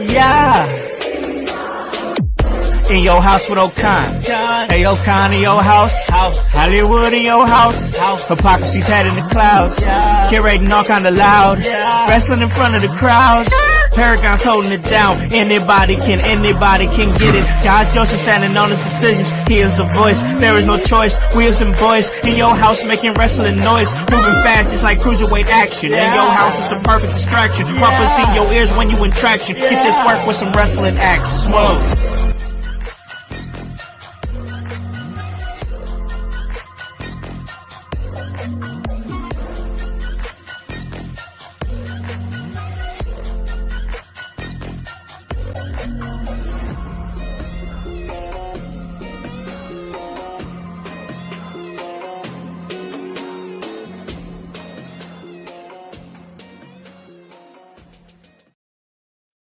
Yeah. In your house with O'Con. Hey, O'Con in your house. Hollywood in your house. Hypocrisy's head in the clouds. Curating all kind of loud. Wrestling in front of the crowds. Paragon's holding it down. Anybody can get it. Josh Joseph standing on his decisions. He is the voice. There is no choice. We as them boys in your house making wrestling noise. Moving fast just like cruiserweight action. In your house is the perfect distraction. Pumpers in your ears when you in traction. Get this work with some wrestling action. Smoke.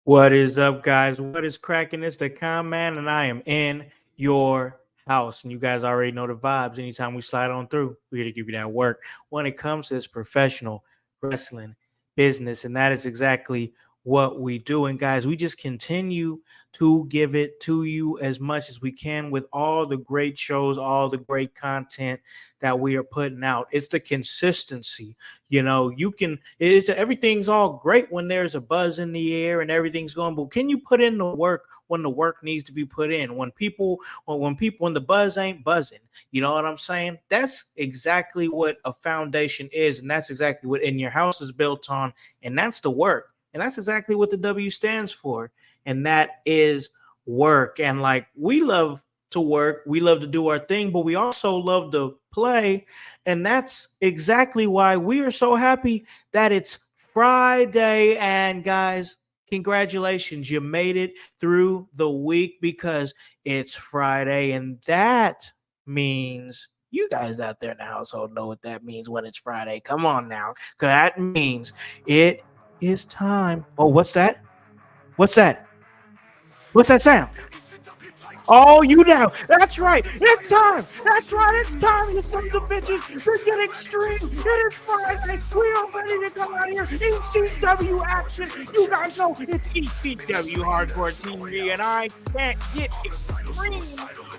What is up, guys? What is cracking? It's the Con Man, and I am in your house. And you guys already know the vibes. Anytime we slide on through, we're here to give you that work when it comes to this professional wrestling business. And that is exactly what we do. And guys, we just continue to give it to you as much as we can with all the great shows, all the great content that we are putting out. It's the consistency. Everything's all great when there's a buzz in the air and everything's going, but can you put in the work when the work needs to be put in? When the buzz ain't buzzing, you know what I'm saying? That's exactly what a foundation is, and that's exactly what In Your House is built on, and that's the work. And that's exactly what the W stands for. And that is work. And like, we love to work, we love to do our thing, but we also love to play. And that's exactly why we are so happy that it's Friday. And guys, congratulations, you made it through the week because it's Friday. And that means you guys out there in the household know what that means when it's Friday. Come on now, because that means it is time. Oh, what's that? What's that? What's that sound? Oh, you know. That's right. It's time. That's right. It's time. You sons of bitches. They're getting extreme. It is Friday. We are ready to come out here. ECW action. You guys know it's ECW Hardcore TV, and I can't get extreme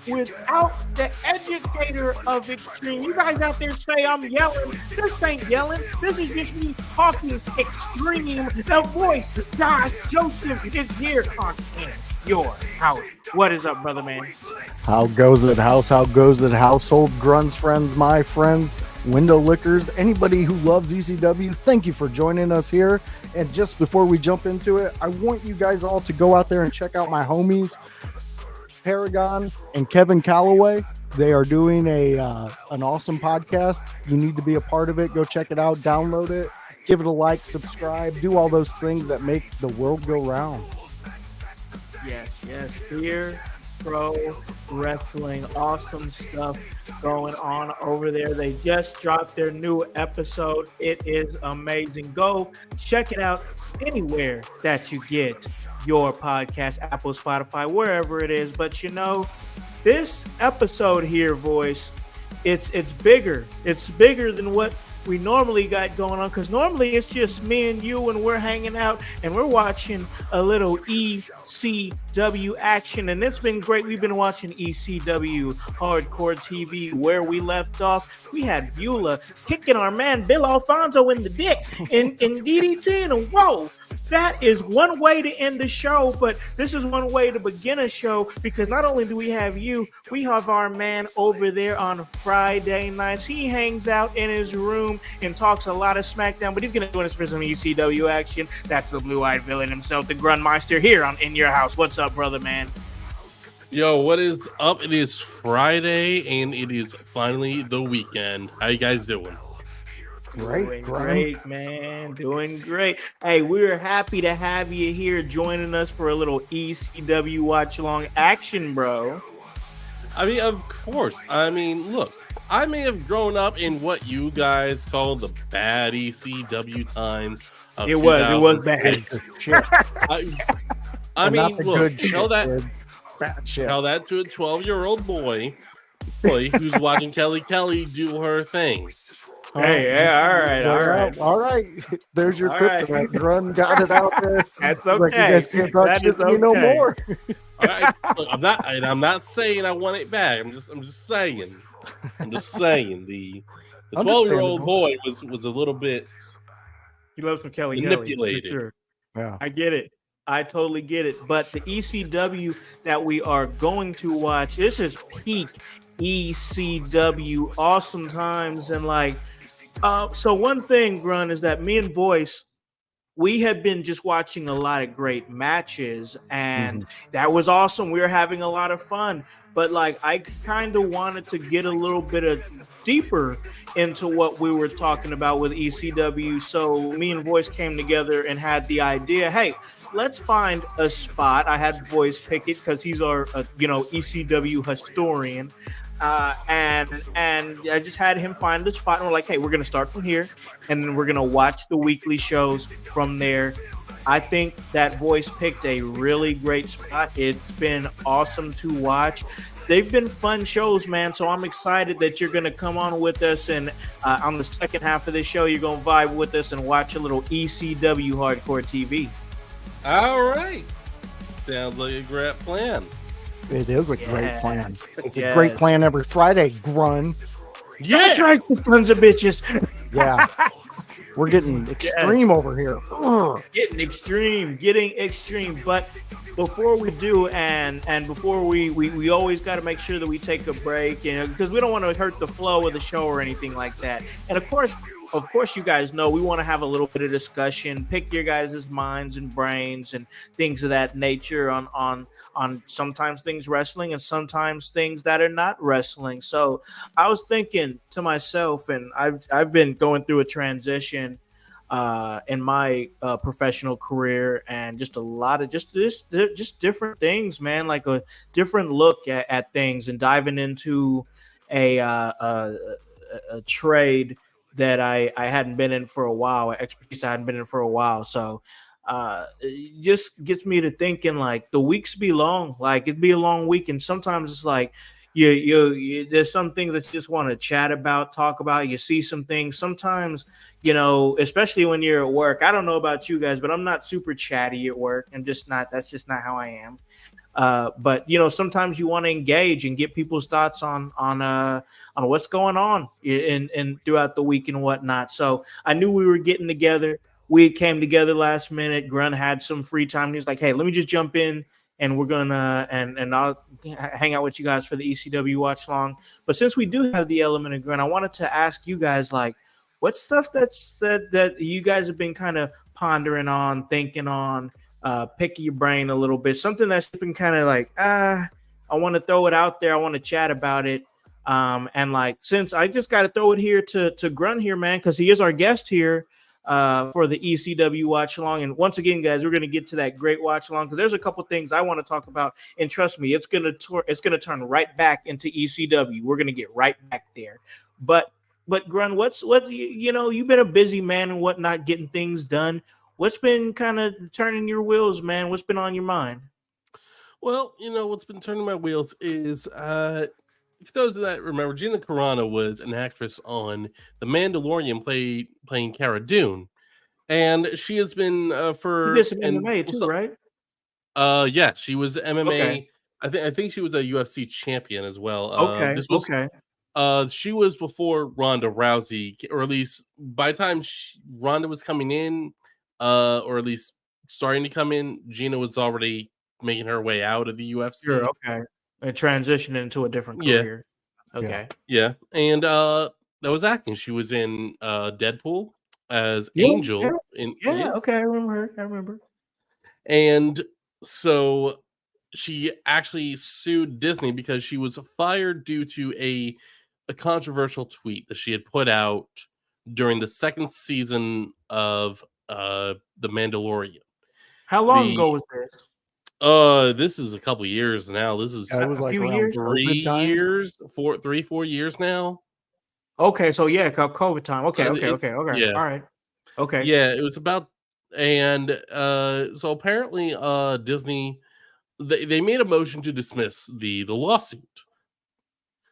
without the educator of extreme. You guys out there say I'm yelling. This ain't yelling. This is just me talking extreme. The voice, Josh Joseph, is here on Your House. What is up, brother man? How goes it, House? How goes it, household? Grun's friends, my friends, window lickers, anybody who loves ECW, thank you for joining us here. And just before we jump into it, I want you guys all to go out there and check out my homies, Paragon and Kevin Calloway. They are doing an awesome podcast. You need to be a part of it. Go check it out, download it, give it a like, subscribe, do all those things that make the world go round. Yes. Fear Pro Wrestling. Awesome stuff going on over there. They just dropped their new episode. It is amazing. Go check it out anywhere that you get your podcast, Apple, Spotify, wherever it is. But this episode here, voice, it's bigger. It's bigger than what we normally got going on, because normally it's just me and you and we're hanging out and we're watching a little ECW action, and it's been great. We've been watching ECW Hardcore TV. Where we left off, we had Beulah kicking our man Bill Alfonso in the dick in DDT, and whoa, that is one way to end the show, but this is one way to begin a show, because not only do we have you, we have our man over there on Friday nights. He hangs out in his room and talks a lot of SmackDown, but he's going to join us for some ECW action. That's the blue-eyed villain himself, the Grunmeister, here on In Your House. What's up, brother, man? Yo, what is up? It is Friday, and it is finally the weekend. How you guys doing? Doing great, man. Doing great. Hey, we're happy to have you here joining us for a little ECW watch-along action, bro. I mean, of course. I mean, look, I may have grown up in what you guys call the bad ECW times. It was bad. I mean, look, tell that to a 12-year-old boy who's watching Kelly do her thing. Hey, yeah, all right. There's your kryptonite. Grun got it out there. That's okay. Like, you guys can't talk shit to me no more. All right. Look, I'm not saying I want it back. I'm just saying. The 12-year-old boy was a little bit. He loves some Kelly manipulated. For sure. Yeah, I get it. I totally get it. But the ECW that we are going to watch, this is peak ECW, awesome times, and like. So one thing, Grun, is that me and Voice, we have been just watching a lot of great matches, and that was awesome. We were having a lot of fun, but like I kind of wanted to get a little bit deeper into what we were talking about with ECW. So me and Voice came together and had the idea, hey, let's find a spot. I had Voice pick it because he's our ECW historian. And I just had him find the spot, and we're like, hey, we're going to start from here, and then we're going to watch the weekly shows from there. I think that Voice picked a really great spot. It's been awesome to watch. They've been fun shows, man, so I'm excited that you're going to come on with us, and on the second half of this show, you're going to vibe with us and watch a little ECW Hardcore TV. All right. Sounds like a great plan. It is a great plan. It's a Yes. great plan every Friday, Grun. That's right, you sons of bitches. Yeah. We're getting extreme over here. Ugh. Getting extreme. But before we do, and before we always got to make sure that we take a break, because we don't want to hurt the flow of the show or anything like that. And of course, you guys know we want to have a little bit of discussion, pick your guys' minds and brains and things of that nature on sometimes things wrestling and sometimes things that are not wrestling. So I was thinking to myself, and I've been going through a transition in my professional career, and just a lot of just different things, man, like a different look at things, and diving into a trade that I hadn't been in for a while, expertise I hadn't been in for a while. So it just gets me to thinking, like, the weeks be long, like it'd be a long week, and sometimes it's like there's some things that you just want to chat about, talk about. You see some things sometimes, especially when you're at work. I don't know about you guys, but I'm not super chatty at work. That's just not how I am. But sometimes you want to engage and get people's thoughts on what's going on in throughout the week and whatnot. So I knew we were getting together. We came together last minute. Grun had some free time. He was like, "Hey, let me just jump in, and we're gonna and I'll hang out with you guys for the ECW watch long." But since we do have the element of Grun, I wanted to ask you guys, like, what stuff that you guys have been kind of pondering on, thinking on, picking your brain a little bit, something that's been kind of like, I want to throw it out there, I want to chat about it, and like, since I just got to throw it here to Grun here, man, because he is our guest here for the ECW watch along. And once again, guys, we're going to get to that great watch along, because there's a couple things I want to talk about, and trust me, it's going to turn right back into ECW. We're going to get right back there. But Grun, you've been a busy man and whatnot, getting things done. What's been kind of turning your wheels, man? What's been on your mind? Well, what's been turning my wheels is, for those that remember, Gina Carano was an actress on The Mandalorian, playing Cara Dune, and she has been You did some MMA too, right? Yeah, she was MMA. Okay. I think she was a UFC champion as well. Okay. This was she was before Ronda Rousey, or at least by the time Ronda was coming in, or at least starting to come in, Gina was already making her way out of the UFC. Sure. Okay. And transition into a different career. Yeah. Okay. Yeah. And that was acting. She was in Deadpool as Angel. Okay. I remember. And so she actually sued Disney because she was fired due to a controversial tweet that she had put out during the second season of The Mandalorian. How long ago was this? This is a couple years now. This is It was a like few around years? 4 years now. Okay, so yeah, COVID time. Okay. Yeah. All right. Okay. Yeah, it was about, and so apparently Disney, they made a motion to dismiss the lawsuit.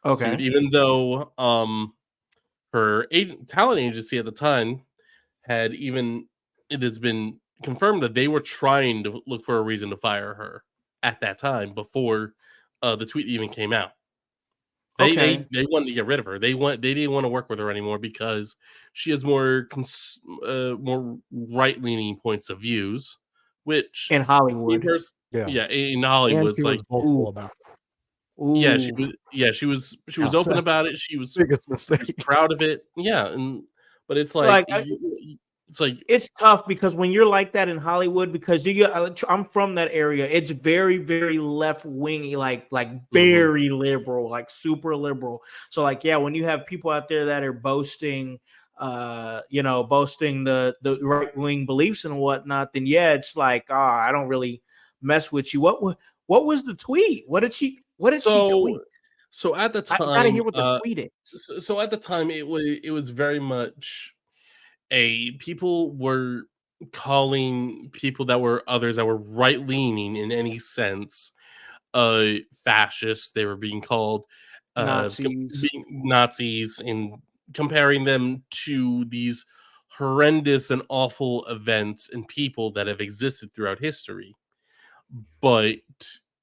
Okay. Even though her talent agency at the time it has been confirmed that they were trying to look for a reason to fire her at that time before the tweet even came out. They wanted to get rid of her. They didn't want to work with her anymore because she has more right leaning points of views, which in Hollywood. In Hollywood, and she was vocal about it. She was open about it. She was biggest mistake. She was proud of it. Yeah, but it's like, it's tough because when you're like that in Hollywood, because I'm from that area, it's very, very left wingy, like very liberal, like super liberal. So when you have people out there that are boasting the right wing beliefs and whatnot, then it's like, I don't really mess with you. What was the tweet? What did she tweet? So at the time, I gotta hear what the tweet is. So at the time, it was very much people were calling people that were others that were right leaning in any sense fascists. They were being called Nazis, and comparing them to these horrendous and awful events and people that have existed throughout history. But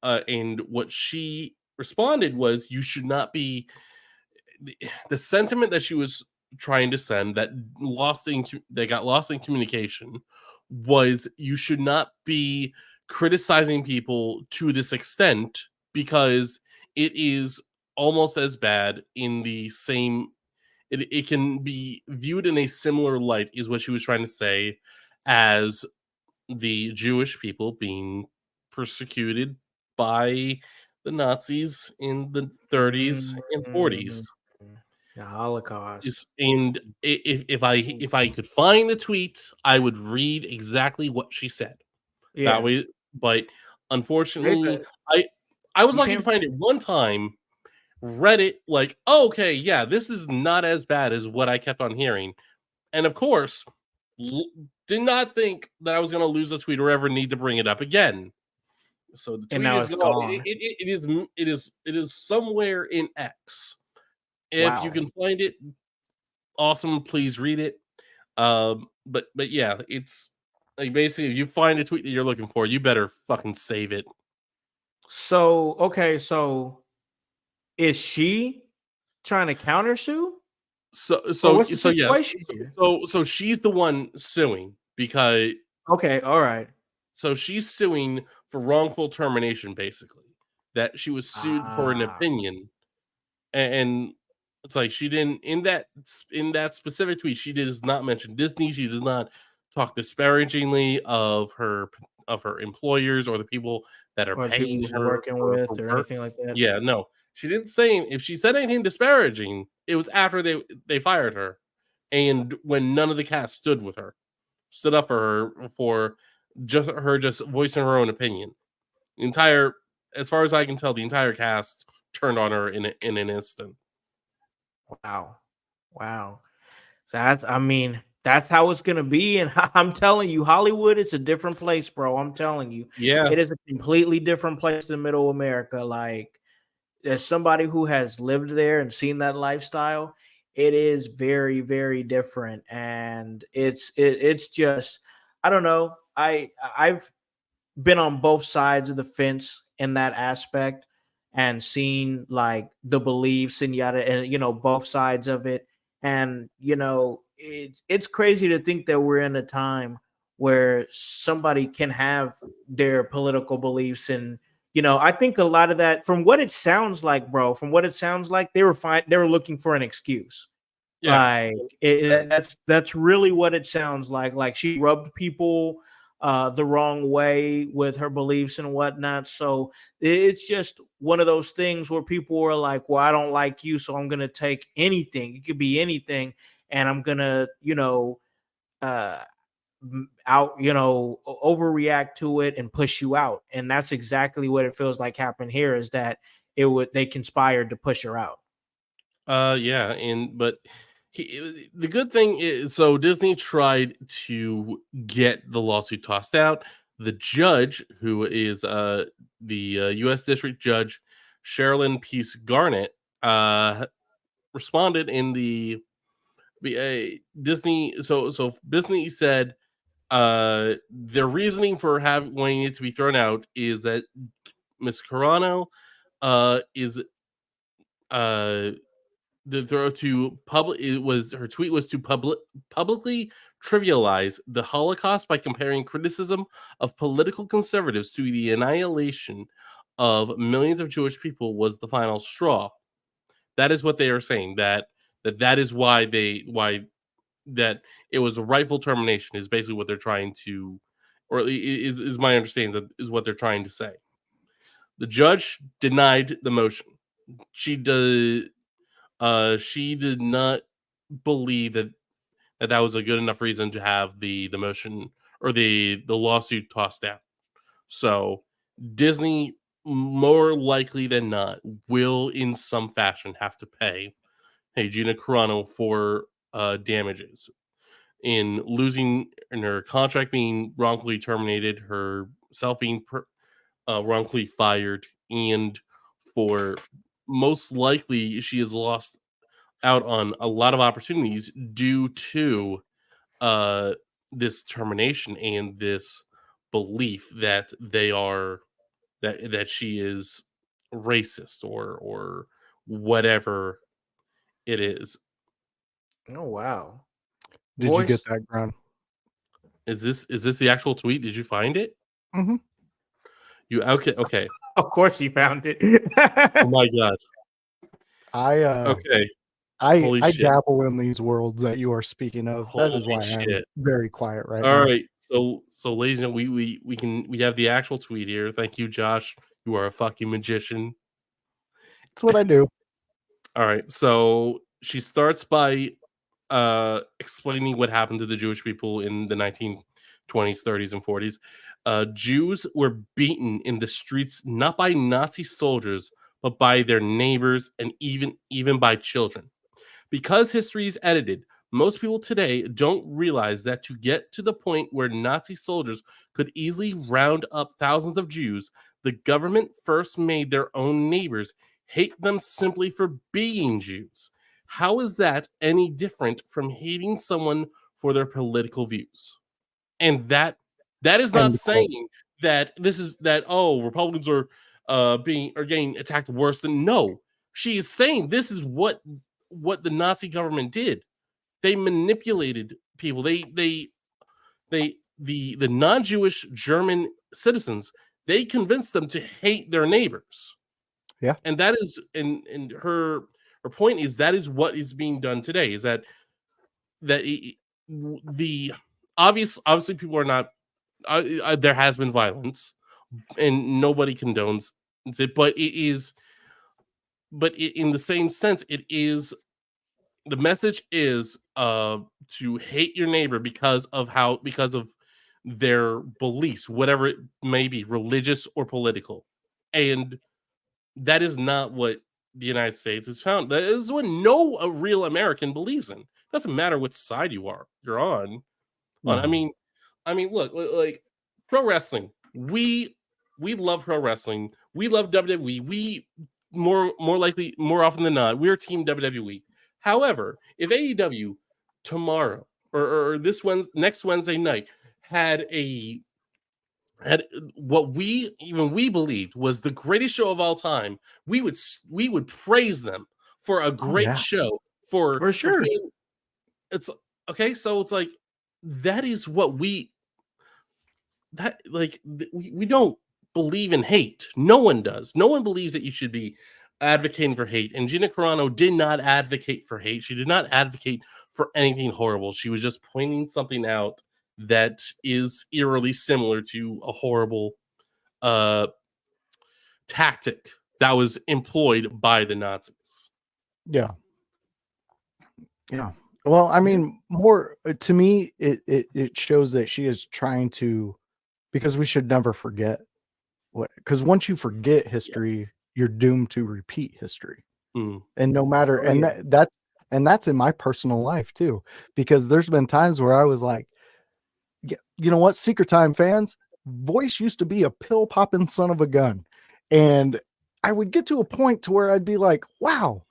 and what she responded was, you should not be the sentiment that she was trying to send that got lost in communication was, you should not be criticizing people to this extent, because it is almost as bad in the same it can be viewed in a similar light, is what she was trying to say, as the Jewish people being persecuted by the Nazis in the 30s and 40s. The Holocaust. And if I could find the tweet, I would read exactly what she said. Yeah. That way, but unfortunately, I was lucky to find it one time, read it like, oh, okay, yeah, this is not as bad as what I kept on hearing. And of course, did not think that I was going to lose the tweet or ever need to bring it up again. So the tweet is gone. It is somewhere in X. If you can find it, awesome. Please read it. But yeah, it's like, basically, if you find a tweet that you're looking for, you better fucking save it. So okay, so is she trying to countersue? So yeah. So she's the one suing because okay, all right. So she's suing for wrongful termination, basically. That she was sued for an opinion, and it's like she didn't in that specific tweet. She does not mention Disney. She does not talk disparagingly of her employers or the people that are paying her, working with, or anything like that. Yeah, no, she didn't say. If she said anything disparaging, it was after they fired her, and when none of the cast stood up for her for just voicing her own opinion. As far as I can tell, the entire cast turned on her in an instant. Wow. So that's how it's gonna be, and I'm telling you, Hollywood is a different place, bro. I'm telling you, it is a completely different place than Middle America. Like, as somebody who has lived there and seen that lifestyle, it is very, very different, and it's just, I don't know. I've been on both sides of the fence in that aspect and seen like the beliefs and yada, and both sides of it. And it's crazy to think that we're in a time where somebody can have their political beliefs. And I think a lot of that, from what it sounds like, bro, they were looking for an excuse. Yeah. Like that's really what it sounds like. Like, she rubbed people the wrong way with her beliefs and whatnot. So it's just one of those things where people are like, well, I don't like you, so I'm gonna take anything. It could be anything, and I'm gonna overreact to it and push you out. And that's exactly what it feels like happened here, is that they conspired to push her out. Yeah, but the good thing is, so Disney tried to get the lawsuit tossed out. The judge, who is the U.S. District Judge Sherilyn Peace Garnett, responded in the Disney. So Disney said their reasoning for wanting it to be thrown out is that Miss Carano is her tweet was to publicly trivialize the Holocaust by comparing criticism of political conservatives to the annihilation of millions of Jewish people was the final straw. That is what they are saying. That is why that it was a rightful termination, is basically what they're trying to, or is my understanding, that is what they're trying to say. The judge denied the motion. She did not believe that was a good enough reason to have the motion or the lawsuit tossed out. So Disney, more likely than not, will in some fashion have to pay Gina Carano for damages in her contract being wrongfully terminated, herself being wrongfully fired, and for most likely she has lost out on a lot of opportunities due to this termination and this belief that they are that she is racist or whatever it is. Oh wow. Did you get Voice. that, Grun? Is this the actual tweet? Did you find it? Mm-hmm. You okay. Of course he found it. Oh my god. Okay. Holy I shit. dabble in these worlds that you are speaking of. That is why I'm very quiet right now. All right. So ladies and gentlemen, we have the actual tweet here. Thank you, Josh. You are a fucking magician. That's what I do. All right. So she starts by explaining what happened to the Jewish people in the 1920s, 30s, and 40s. Jews were beaten in the streets not by Nazi soldiers, but by their neighbors and even by children. Because history is edited, most people today don't realize that to get to the point where Nazi soldiers could easily round up thousands of Jews, the government first made their own neighbors hate them simply for being Jews. How is that any different from hating someone for their political views? And that is not saying that this is that Republicans are getting attacked worse than no. She is saying this is what the Nazi government did. They manipulated people. The non-Jewish German citizens, they convinced them to hate their neighbors. Yeah. And that is and her point is that is what is being done today, is that the obviously people are not there has been violence and nobody condones it, but in the same sense, it is the message is to hate your neighbor because of their beliefs, whatever it may be, religious or political. And that is not what the United States has found. That is what no real American believes in. It doesn't matter which side you're on. I mean, look, like pro wrestling. We love pro wrestling. We love WWE. We more often than not, we're team WWE. However, if AEW tomorrow or next Wednesday night had what we believed was the greatest show of all time, we would praise them for a great show for sure. It's okay, so it's like that is what we don't believe in hate. No one does. No one believes that you should be advocating for hate. And Gina Carano did not advocate for hate. She did not advocate for anything horrible. She was just pointing something out that is eerily similar to a horrible tactic that was employed by the Nazis. Yeah. Yeah. Well, I mean, more to me, it shows that she is trying to, because we should never forget because once you forget history, you're doomed to repeat history. And no matter, that's in my personal life too, because there's been times where I was like, you know what, Secret Time fans, Voice used to be a pill popping son of a gun. And I would get to a point to where I'd be like, wow,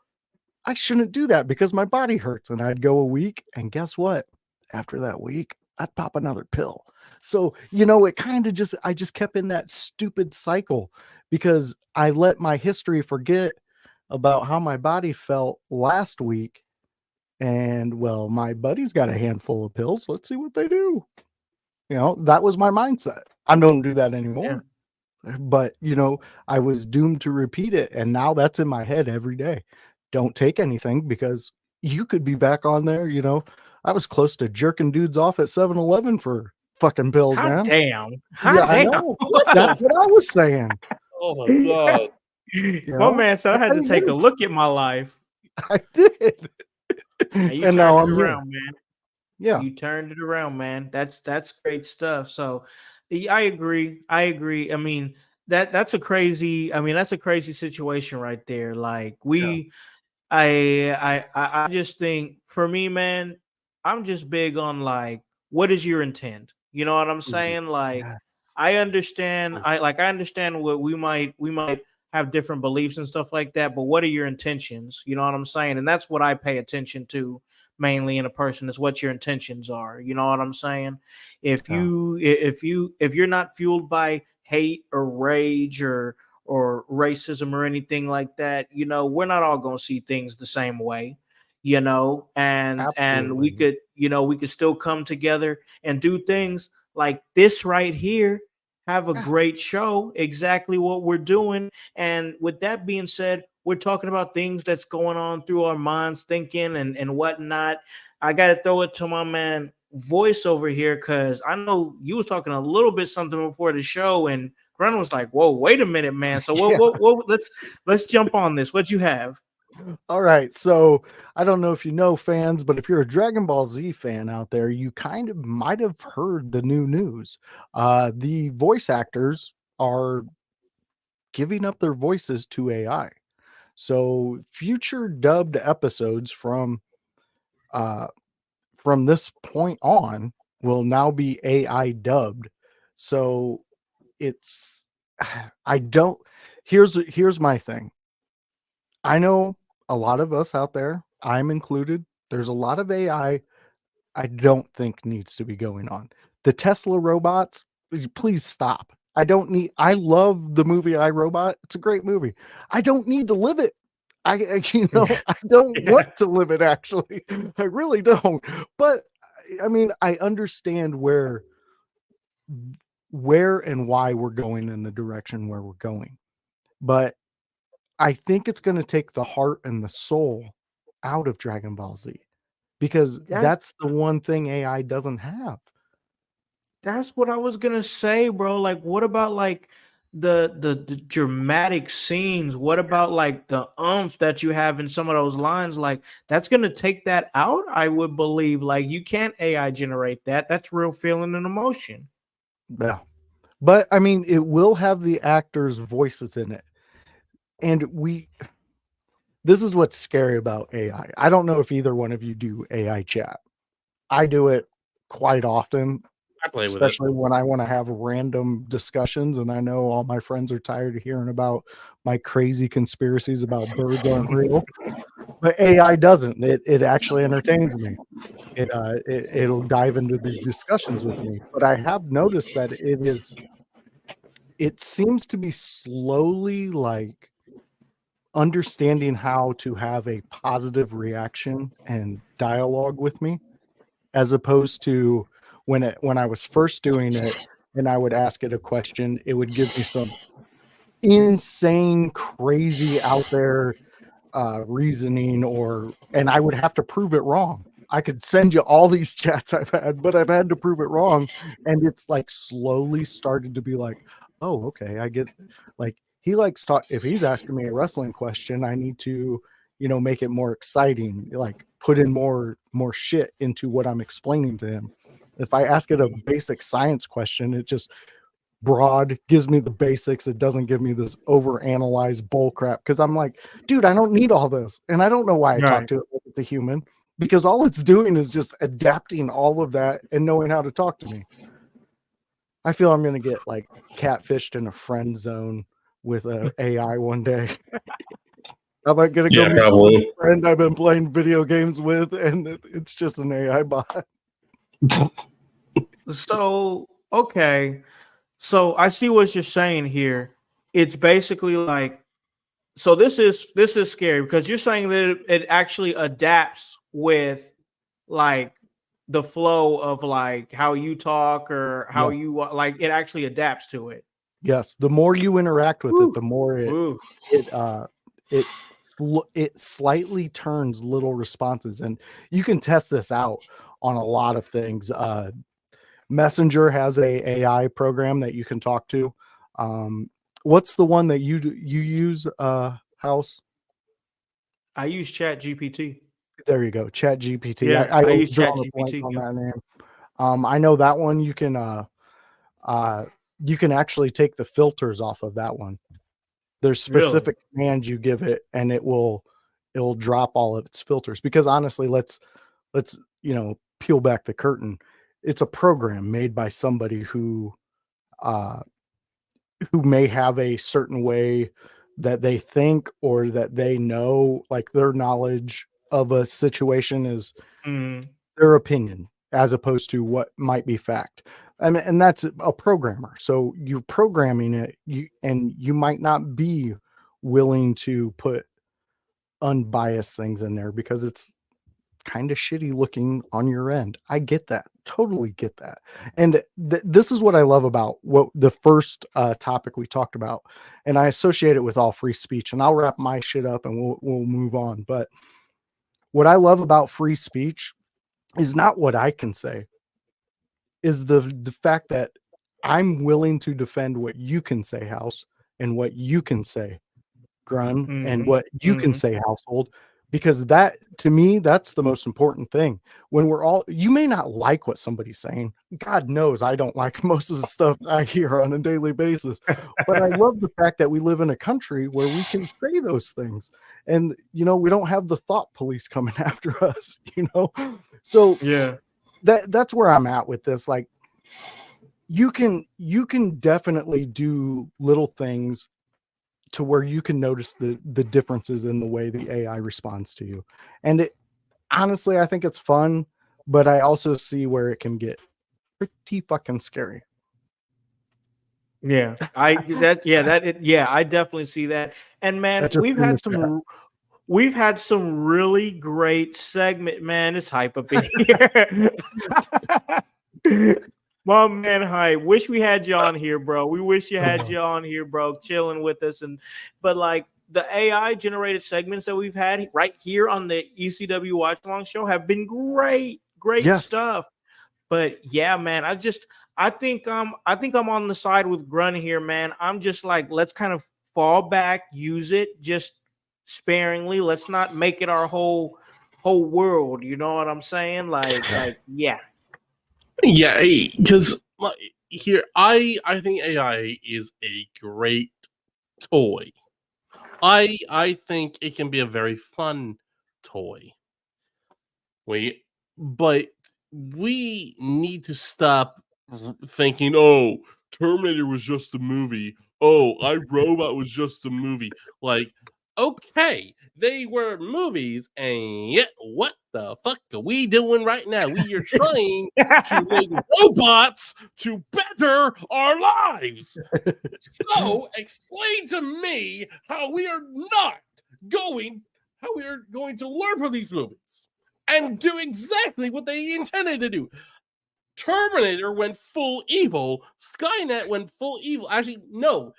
I shouldn't do that because my body hurts. And I'd go a week, and guess what? After that week, I'd pop another pill. So, it kind of I just kept in that stupid cycle because I let my history forget about how my body felt last week. And well, my buddy's got a handful of pills. Let's see what they do. That was my mindset. I don't do that anymore. Yeah. But, I was doomed to repeat it. And now that's in my head every day. Don't take anything because you could be back on there. I was close to jerking dudes off at 7-Eleven for fucking pills, man. Damn. I know. That's what I was saying. Oh my God. Oh man, so I had to take a look at my life. I did. And now I'm around, man. Yeah. You turned it around, man. That's great stuff. So I agree. I mean, that's a crazy situation right there. Like I just think for me, man, I'm just big on like, what is your intent? You know what I'm saying? Like, I understand. I understand what we might have different beliefs and stuff like that, but what are your intentions? You know what I'm saying? And that's what I pay attention to mainly in a person, is what your intentions are. You know what I'm saying? If you're not fueled by hate or rage or racism or anything like that, you know, we're not all going to see things the same way, you know, and we Absolutely. could, you know, we could still come together and do things like this right here, have a Yeah. great show, exactly what we're doing. And with that being said, we're talking about things that's going on through our minds, thinking and whatnot. I got to throw it to my man Voice over here, because I know you was talking a little bit something before the show, and Grun was like, "Whoa, wait a minute, man." So Yeah. let's jump on this. What you have? All right. So I don't know if you know, fans, but if you're a Dragon Ball Z fan out there, you kind of might have heard the new news. The voice actors are giving up their voices to AI. So future dubbed episodes uh, from this point on will now be AI dubbed. So it's I don't here's my thing. I know a lot of us out there, I'm included, there's a lot of I don't think needs to be going on. The Tesla robots, please stop. I love the movie I, Robot. It's a great movie. I don't need to live it. Yeah, I don't yeah. want to live it actually. I really don't. But I mean, I understand where and why we're going in the direction where we're going. But I think it's going to take the heart and the soul out of Dragon Ball Z, because That's that's the one thing AI doesn't have. That's what I was gonna say, bro. Like, what about like the dramatic scenes? What about like the umph that you have in some of those lines? Like, that's gonna take that out, I would believe. Like, you can't AI generate that. That's real feeling and emotion. Yeah. But I mean, it will have the actors' voices in it. And this is what's scary about AI. I don't know if either one of you do AI chat. I do it quite often, I play with it. especially when I want to have random discussions. And I know all my friends are tired of hearing about my crazy conspiracies about birds aren't real. But AI doesn't. It actually entertains me. It'll dive into these discussions with me. But I have noticed that it seems to be slowly like understanding how to have a positive reaction and dialogue with me, as opposed to when I was first doing it and I would ask it a question, it would give me some insane, crazy, out there reasoning, and I would have to prove it wrong. I could send you all these chats I've had, but I've had to prove it wrong. And it's like slowly started to be like, oh, okay, I get, like, he likes talk. If he's asking me a wrestling question, I need to, make it more exciting, like put in more shit into what I'm explaining to him. If I ask it a basic science question, it just broad, gives me the basics. It doesn't give me this overanalyzed bull crap, because I'm like, dude, I don't need all this. And I don't know why I talk Right. to it like it's a human, because all it's doing is just adapting all of that and knowing how to talk to me. I feel I'm going to get like catfished in a friend zone with a AI one day. I'm not going to go Yeah, be someone's probably. friend I've been playing video games with, and it's just an AI bot. So, okay. So I see what you're saying here. It's basically like, so this is scary, because you're saying that it actually adapts with like the flow of like how you talk or how Yes. you like, it actually adapts to it. Yes. The more you interact with it, Oof. the more Oof. it it it slightly turns little responses, and you can test this out on a lot of things. Messenger has a AI program that you can talk to. What's the one that you use, House? I use Chat GPT. There you go, Chat GPT. Yeah, I I always use draw Chat a blank GPT. on Yep. that name. I know that one you can actually take the filters off of that one. There's Really? specific commands you give it, and it'll drop all of its filters. Because honestly, let's peel back the curtain. It's a program made by somebody uh who may have a certain way that they think or that they know, like their knowledge of a situation is their opinion as opposed to what might be fact. And that's a programmer. So you're programming it, and you might not be willing to put unbiased things in there because it's kind of shitty looking on your end. I get that. Totally get that. And this is what I love about what the first topic we talked about, and I associate it with all free speech, and I'll wrap my shit up and we'll move on. But what I love about free speech is not what I can say, is the fact that I'm willing to defend what you can say, Howse, and what you can say, Grun, and what you can say, Household, because that, to me, that's the most important thing. When you may not like what somebody's saying. God knows I don't like most of the stuff I hear on a daily basis, but I love the fact that we live in a country where we can say those things, and we don't have the thought police coming after us. So yeah, that's where I'm at with this. Like, you can definitely do little things to where you can notice the differences in the way the AI responds to you. And honestly, I think it's fun, but I also see where it can get pretty fucking scary. Yeah, I definitely see that. And man, we've had some really great segment. Man, it's hype up in here. My man, Hype. Wish we had you on here, bro. We wish you had you on here, bro, chilling with us. But like the AI generated segments that we've had right here on the ECW Watch Along show have been great stuff. But yeah, man, I think I'm on the side with Grun here, man. I'm just like, let's kind of fall back, use it just sparingly. Let's not make it our whole world. You know what I'm saying? Like yeah. Yeah, because here I think AI is a great toy. I think it can be a very fun toy. But we need to stop thinking, oh, Terminator was just a movie. Oh, iRobot was just a movie. Like, okay, they were movies, and yet what the fuck are we doing right now? We are trying to make robots to better our lives. So explain to me how we are going to learn from these movies and do exactly what they intended to do. Terminator went full evil. Skynet went full evil. Actually, no.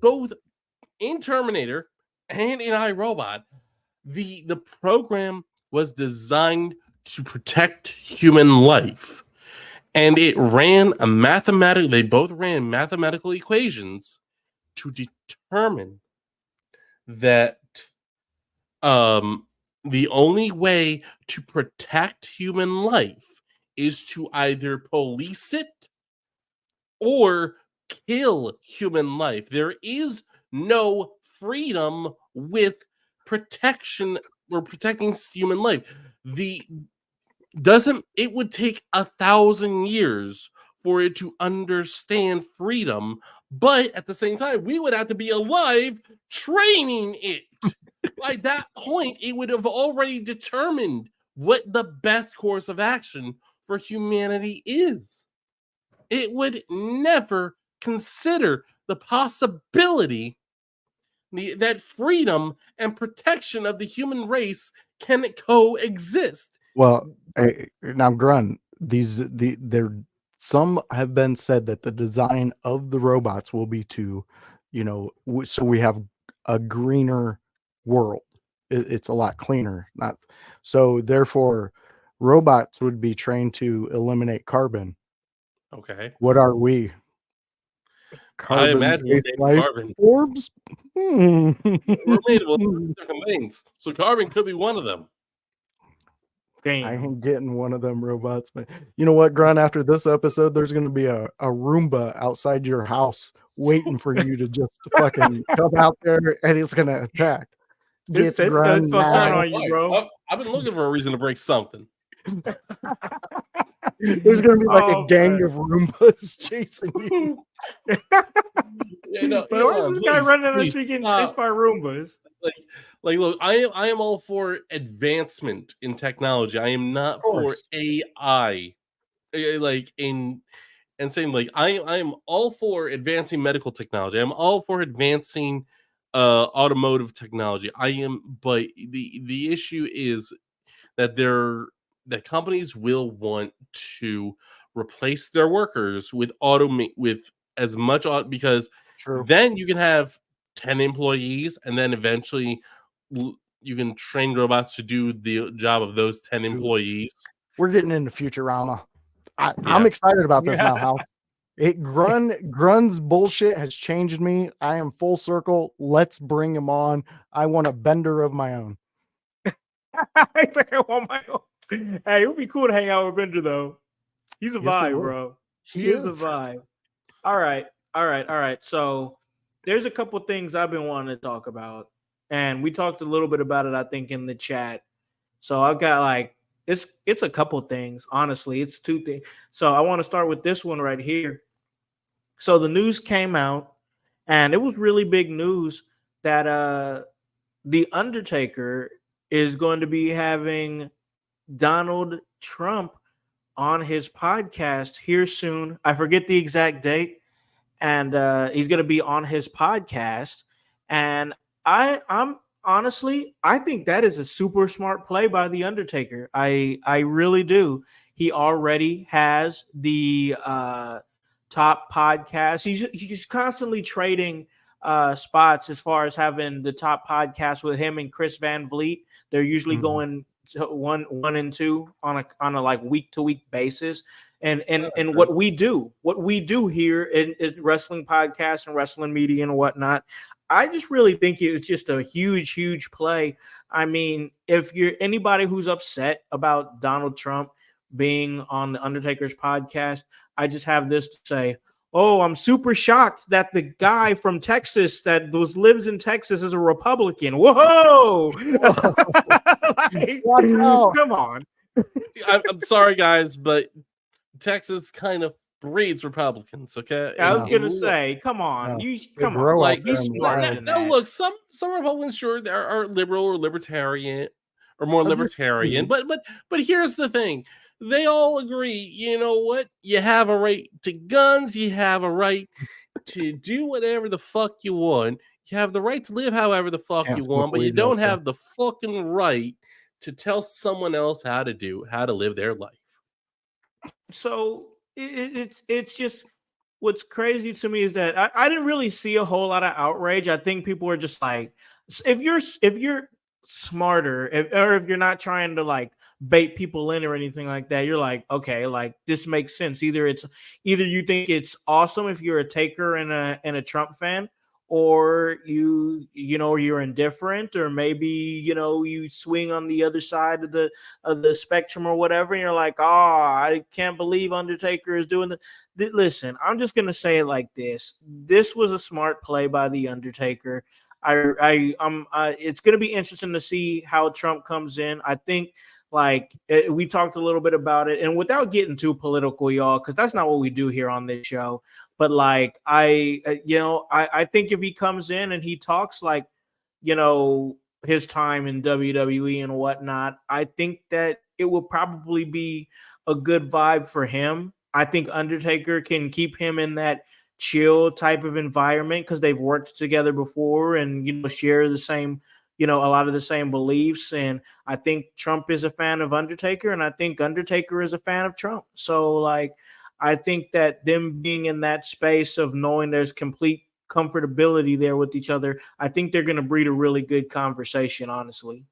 Both in Terminator and in iRobot, the program was designed to protect human life. And it ran they both ran mathematical equations to determine that the only way to protect human life is to either police it or kill human life. There is no freedom with protection or protecting human life. It would take 1,000 years for it to understand freedom, but at the same time, we would have to be alive training it. By that point, it would have already determined what the best course of action for humanity is. It would never consider the possibility that freedom and protection of the human race can coexist. Well, now, Grun, some have been said that the design of the robots will be to, so we have a greener world. It's a lot cleaner. So therefore, robots would be trained to eliminate carbon. Okay. What are we? I imagine carbon forms. We're made of different things, so carbon could be one of them. Damn. I ain't getting one of them robots, but you know what, Grun? After this episode, there's going to be a Roomba outside your house waiting for you to just fucking come out there, and it's going to attack. It's fun on you, bro. I've been looking for a reason to break something. There's going to be like a gang of Roombas chasing you. But why is this guy running on the street getting chased by Roombas? Look, I am all for advancement in technology. I am not for AI. And saying like I am all for advancing medical technology. I'm all for advancing automotive technology. I am, but the issue is that that companies will want to replace their workers with as much because then you can have 10 employees and then eventually you can train robots to do the job of those 10 employees. We're getting into Futurama. I'm excited about this now, Howse. Grun's bullshit has changed me. I am full circle. Let's bring him on. I want a bender of my own. He's like, I want my own. Hey, it would be cool to hang out with Bender though. He's a vibe, bro. He is a vibe. All right. So there's a couple things I've been wanting to talk about, and we talked a little bit about it, I think, in the chat. So I've got like it's a couple things. Honestly, it's two things. So I want to start with this one right here. So the news came out, and it was really big news that the Undertaker is going to be having Donald Trump on his podcast here soon. I forget the exact date, and he's going to be on his podcast. And I'm honestly, I think that is a super smart play by the Undertaker. I really do. He already has the top podcast. He's constantly trading spots as far as having the top podcast with him and Chris Van Vliet. They're usually going to one and two on a like week to week basis. And what we do here in wrestling podcasts and wrestling media and whatnot, I just really think it's just a huge play. I mean, if you're anybody who's upset about Donald Trump being on the Undertaker's podcast, I just have this to say. Oh, I'm super shocked that the guy from Texas that lives in Texas is a Republican. Whoa! Come on. I'm sorry, guys, but Texas kind of breeds Republicans. Okay, I was gonna say, come on, come on, like be smart. No, look, some Republicans sure are liberal or libertarian or more libertarian, but here's the thing. They all agree, you know what? You have a right to guns. You have a right to do whatever the fuck you want. You have the right to live however the fuck you want, but you don't have the fucking right to tell someone else how to live their life. So it's just what's crazy to me is that I didn't really see a whole lot of outrage. I think people are just like, if you're smarter, if you're not trying to like bait people in or anything like that, you're like, okay, like this makes sense. Either you think it's awesome if you're a Taker and a Trump fan, or you're indifferent, or maybe you swing on the other side of the spectrum or whatever, and you're like, oh, I can't believe Undertaker is doing that. Listen, I'm just gonna say it like this. This was a smart play by the Undertaker. It's gonna be interesting to see how Trump comes in. I think we talked a little bit about it, and without getting too political, y'all, because that's not what we do here on this show. But I think if he comes in and he talks his time in WWE and whatnot, I think that it will probably be a good vibe for him. I think Undertaker can keep him in that chill type of environment because they've worked together before and share the same a lot of the same beliefs. And I think Trump is a fan of Undertaker, and I think Undertaker is a fan of Trump. So I think that them being in that space of knowing there's complete comfortability there with each other, I think they're going to breed a really good conversation, honestly.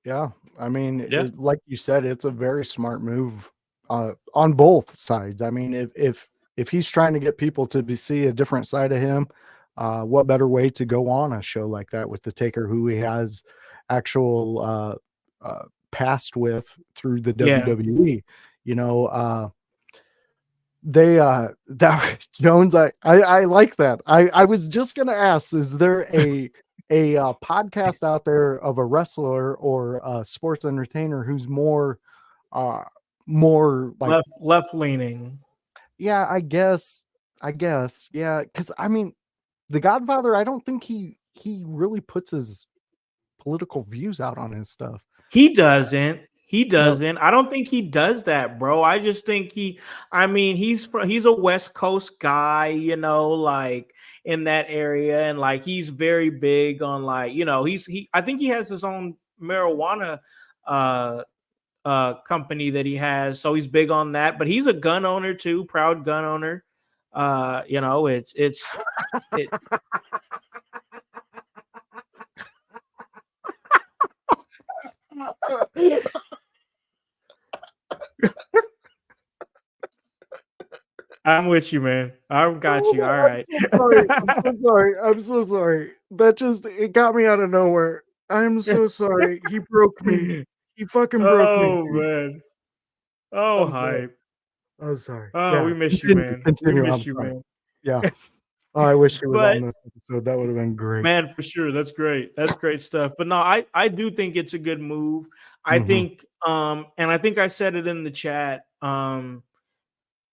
Yeah. I mean, like you said, it's a very smart move on both sides. I mean, if he's trying to get people to see a different side of him, what better way to go on a show like that with the Taker, who he has actual past with through the WWE? That Jones, I like that. I was just gonna ask, is there a podcast out there of a wrestler or a sports entertainer who's more like left leaning? Yeah, I guess. Yeah, because I mean, The Godfather, I don't think he really puts his political views out on his stuff. He doesn't. He doesn't. No. I don't think he does that, bro. I just think he's a West Coast guy, you know, like in that area, and like he's very big on like, you know, I think he has his own marijuana company that he has, so he's big on that. But he's a gun owner too, proud gun owner. You know, it's I'm with you, man. I've got you. All right. I'm so sorry. That just, it got me out of nowhere. I'm so sorry. He broke me. He fucking broke me. Oh, man. Oh, hype. I'm sorry. Oh, yeah. We miss you, man. We miss you, man. Yeah. Oh, I wish he was on this episode. That would have been great. Man, for sure. That's great. That's great stuff. But no, I do think it's a good move. I think, and I think I said it in the chat,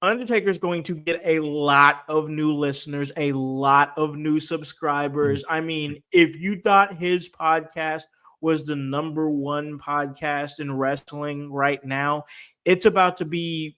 Undertaker's going to get a lot of new listeners, a lot of new subscribers. I mean, if you thought his podcast was the number one podcast in wrestling right now, it's about to be,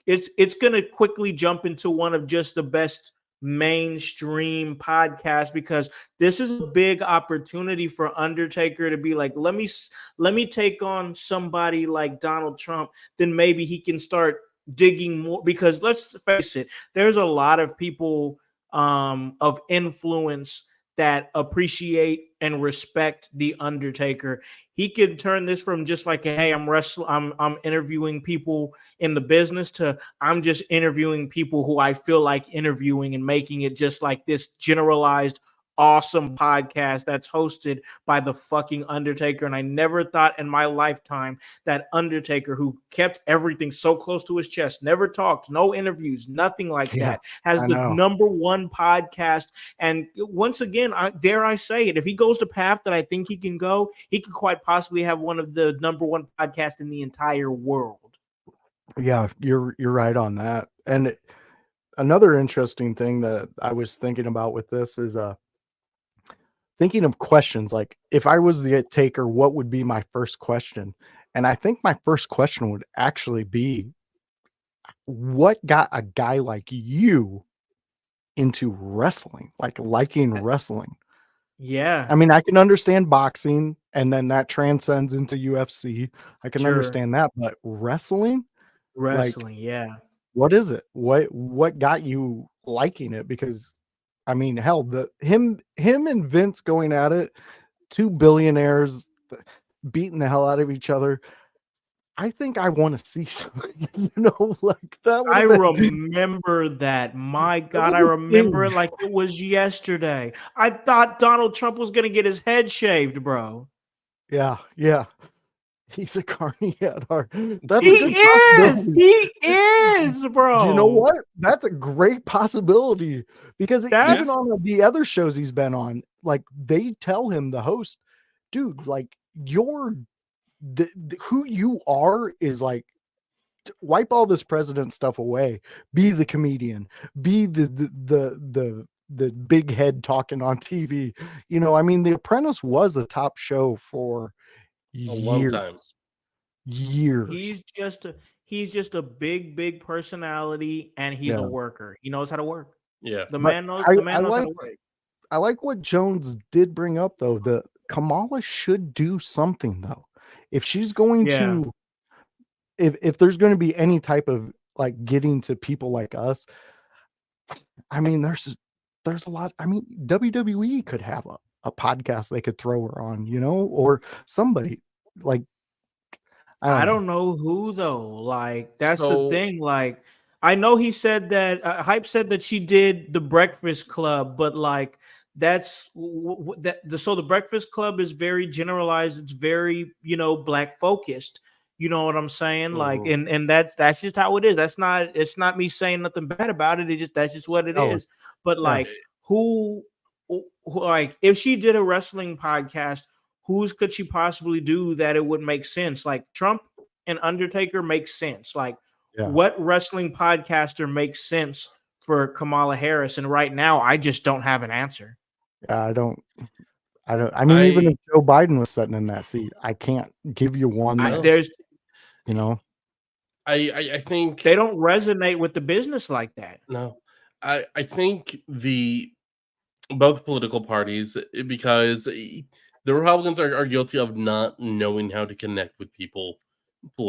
it's going to quickly jump into one of just the best mainstream podcasts, because this is a big opportunity for Undertaker to be like, let me take on somebody like Donald Trump, then maybe he can start digging more, because let's face it, there's a lot of people of influence that appreciate and respect the Undertaker. He could turn this from just like, hey, I'm interviewing people in the business, to I'm just interviewing people who I feel like interviewing, and making it just like this generalized awesome podcast that's hosted by the fucking Undertaker. And I never thought in my lifetime that Undertaker, who kept everything so close to his chest, never talked, no interviews, nothing like that, has the number one podcast. And once again, dare I say it, if he goes the path that I think he can go, he could quite possibly have one of the number one podcasts in the entire world. Yeah, you're right on that. And another interesting thing that I was thinking about with this is thinking of questions, like if I was the Taker, what would be my first question? And I think my first question would actually be, what got a guy like you into wrestling, like liking wrestling? Yeah. I mean, I can understand boxing, and then that transcends into UFC. I can understand that, but wrestling, like, yeah. What is it? What got you liking it? Because I mean, hell, him and Vince going at it, two billionaires beating the hell out of each other. I think I want to see something, you know, like that. I remember that. My God, I remember it like it was yesterday. I thought Donald Trump was going to get his head shaved, bro. Yeah. He's a carny at heart. He is, bro. You know what? That's a great possibility, because even on the other shows he's been on, like they tell him, the host, dude, like who you are is like, wipe all this president stuff away. Be the comedian. Be the big head talking on TV. You know, I mean, The Apprentice was a top show for a long time. Years. He's just a big personality, and he's a worker. He knows how to work. Yeah, the man knows how to work. I like what Jones did bring up, though. The Kamala should do something, though. If she's going to, if there's going to be any type of like getting to people like us, I mean, there's a lot. I mean, WWE could have a podcast they could throw her on, you know, or somebody like. I don't know who though. Like that's the thing. Like I know he said that Hype said that she did the Breakfast Club, but like that's so the Breakfast Club is very generalized. It's very, you know, black focused. You know what I'm saying? Like, and that's just how it is. It's not me saying nothing bad about it. That's just what it is. But like who like if she did a wrestling podcast, whose could she possibly do that it would make sense? Like Trump and Undertaker makes sense. Like what wrestling podcaster makes sense for Kamala Harris. And right now, I just don't have an answer. Yeah, I don't. I mean, even if Joe Biden was sitting in that seat, I can't give you one. There's, you know, I think they don't resonate with the business like that. No, I think both political parties, because the Republicans are guilty of not knowing how to connect with people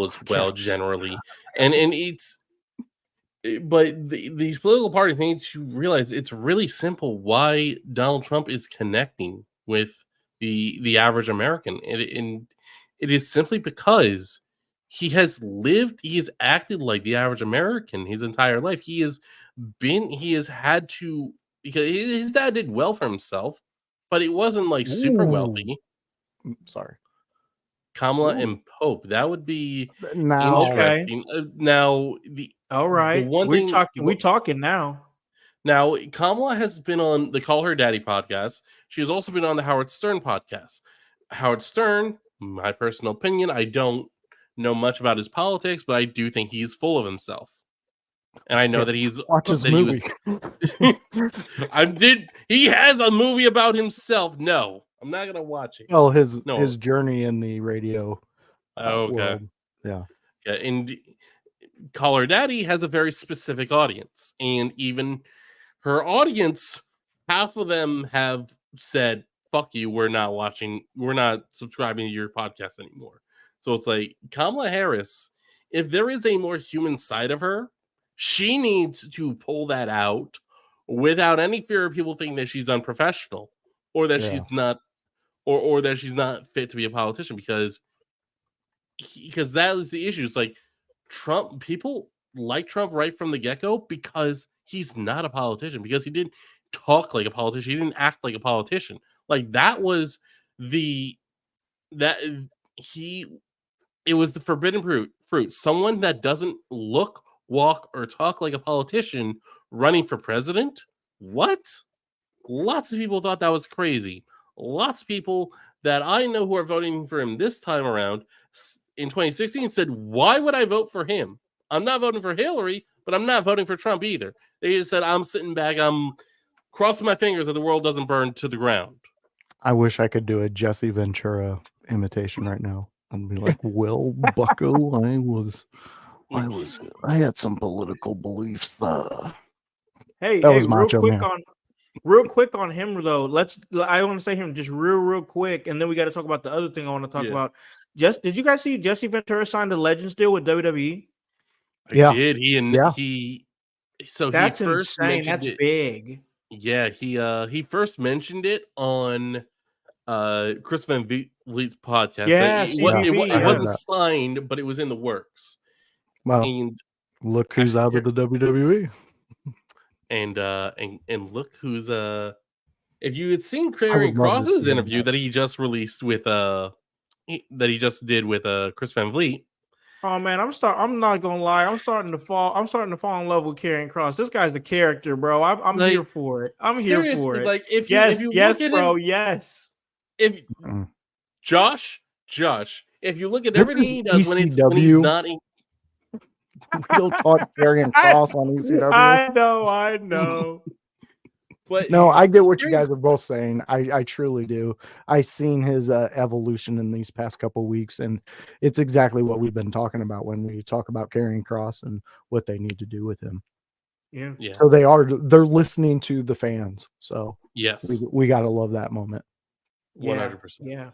as well, generally, and it's. But these political parties need to realize it's really simple why Donald Trump is connecting with the average American, and it is simply because he has acted like the average American his entire life. He has had to, because his dad did well for himself, but it wasn't like super wealthy. Sorry. Kamala and Pope. That would be now interesting. Now, all right, we're talking now. Now, Kamala has been on the Call Her Daddy podcast. She has also been on the Howard Stern podcast. Howard Stern, my personal opinion, I don't know much about his politics, but I do think he's full of himself. And I know that he's watch his movie. He has a movie about himself. No, I'm not gonna watch it. Well, his journey in the radio. Okay. World. Yeah. And Call Her Daddy has a very specific audience, and even her audience, half of them have said, "Fuck you, we're not subscribing to your podcast anymore." So it's like Kamala Harris, if there is a more human side of her, she needs to pull that out without any fear of people thinking that she's unprofessional or that she's not, or that she's not fit to be a politician, because that is the issue. It's like Trump, people like Trump right from the get-go because he's not a politician, because he didn't talk like a politician, he didn't act like a politician. Like it was the forbidden fruit. Someone that doesn't look, walk, or talk like a politician running for president. What? Lots of people thought that was crazy. Lots of people that I know who are voting for him this time around in 2016 said, "Why would I vote for him? I'm not voting for Hillary, but I'm not voting for Trump either." They just said, "I'm sitting back, I'm crossing my fingers that the world doesn't burn to the ground." I wish I could do a Jesse Ventura imitation right now and be like, "Well, Bucko, I had some political beliefs." Hey, that was Macho Man. Real quick on him though. I want to say him just real quick, and then we got to talk about the other thing I want to talk about. Did you guys see Jesse Ventura signed a Legends deal with WWE? I did. That's insane. That's big. Yeah, he first mentioned it on Chris Van Vliet's podcast. Yeah, it wasn't signed, but it was in the works. Well, and look who's out of the WWE. And look who's if you had seen Karrion Kross's interview that he just released with that he just did with Chris Van Vliet. Oh man, I'm not gonna lie. I'm starting to fall in love with Karrion Kross. This guy's a character, bro. I'm like, here for it. I'm here for it. Like if you Josh, if you look at everything he does when he's not in. We don't talk Karrion Kross on ECW. I know. But no, I get what you guys are both saying. I truly do. I've seen his evolution in these past couple of weeks, and it's exactly what we've been talking about when we talk about Karrion Kross and what they need to do with him. Yeah. So they're listening to the fans. So yes, we got to love that moment. 100%. Yeah.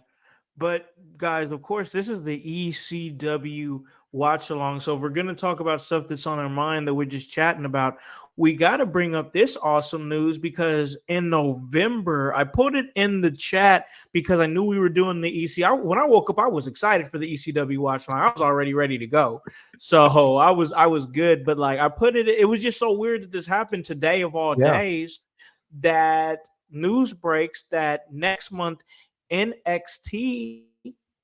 But guys, of course, this is the ECW watch along. So if we're going to talk about stuff that's on our mind that we're just chatting about, we got to bring up this awesome news, because in November, I put it in the chat because I knew we were doing the when I woke up, I was excited for the ECW watch along. I was already ready to go. So I was good. But like I put it was just so weird that this happened today of all days, that news breaks that next month NXT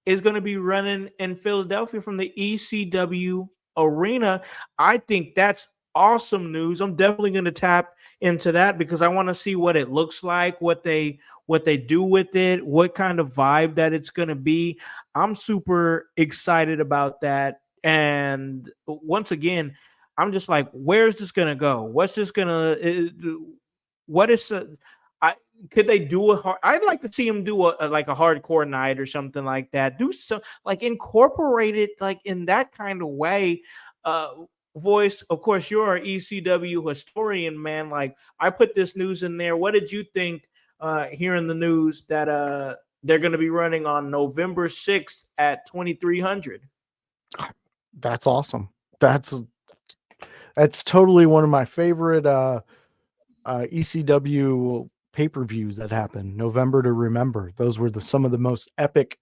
is going to be running in Philadelphia from the ECW arena. I think that's awesome news. I'm definitely going to tap into that because I want to see what it looks like, what they do with it, what kind of vibe that it's going to be. I'm super excited about that. And once again, I'm just like, where's this gonna go? What's this gonna? What is? Could they do a? I'd like to see them do a like a hardcore night or something like that. Do some like incorporate it like in that kind of way. Voice, of course, you're an ECW historian, man. Like I put this news in there. What did you think hearing the news that they're going to be running on November 6th at 2300? That's awesome. That's totally one of my favorite ECW pay-per-views that happened. November to Remember. Those were some of the most epic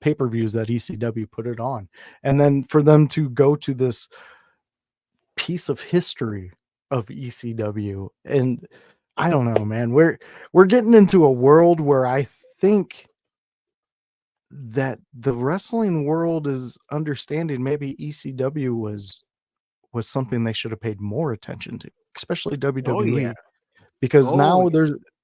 pay-per-views that ECW put it on. And then for them to go to this piece of history of ECW, and I don't know, man, we're getting into a world where I think that the wrestling world is understanding maybe ECW was something they should have paid more attention to, especially WWE. Oh, yeah. Because now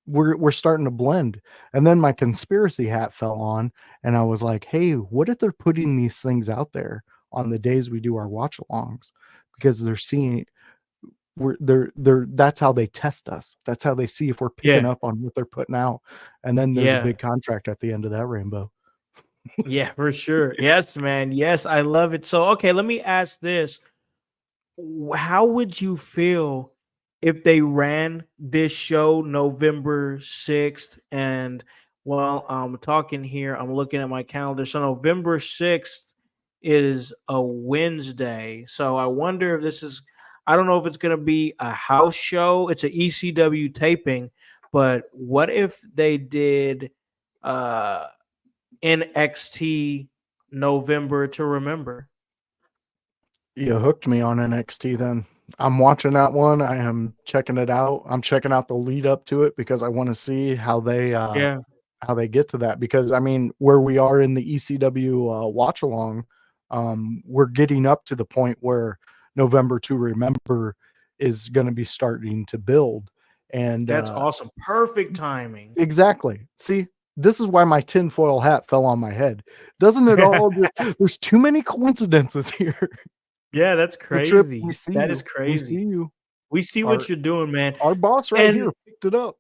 we're starting to blend. And then my conspiracy hat fell on, and I was like, hey, what if they're putting these things out there on the days we do our watch alongs? Because they're seeing that's how they test us. That's how they see if we're picking up on what they're putting out. And then there's a big contract at the end of that rainbow. Yeah, for sure. Yes, man. Yes, I love it. So, okay, let me ask this. How would you feel if they ran this show November 6th? And well, I'm talking here, I'm looking at my calendar. So November 6th is a Wednesday. So I wonder if this is, I don't know if it's going to be a house show. It's an ECW taping, but what if they did NXT November to Remember? You hooked me on NXT then. I'm watching that one. I am checking it out. I'm checking out the lead up to it because I want to see how they get to that. Because I mean, where we are in the ECW watch along, we're getting up to the point where November to Remember is going to be starting to build. And that's awesome. Perfect timing. Exactly. See, this is why my tinfoil hat fell on my head. Doesn't it all there's too many coincidences here. Yeah, that's crazy. That is crazy. We see you. We see what you're doing, man. Our boss here picked it up.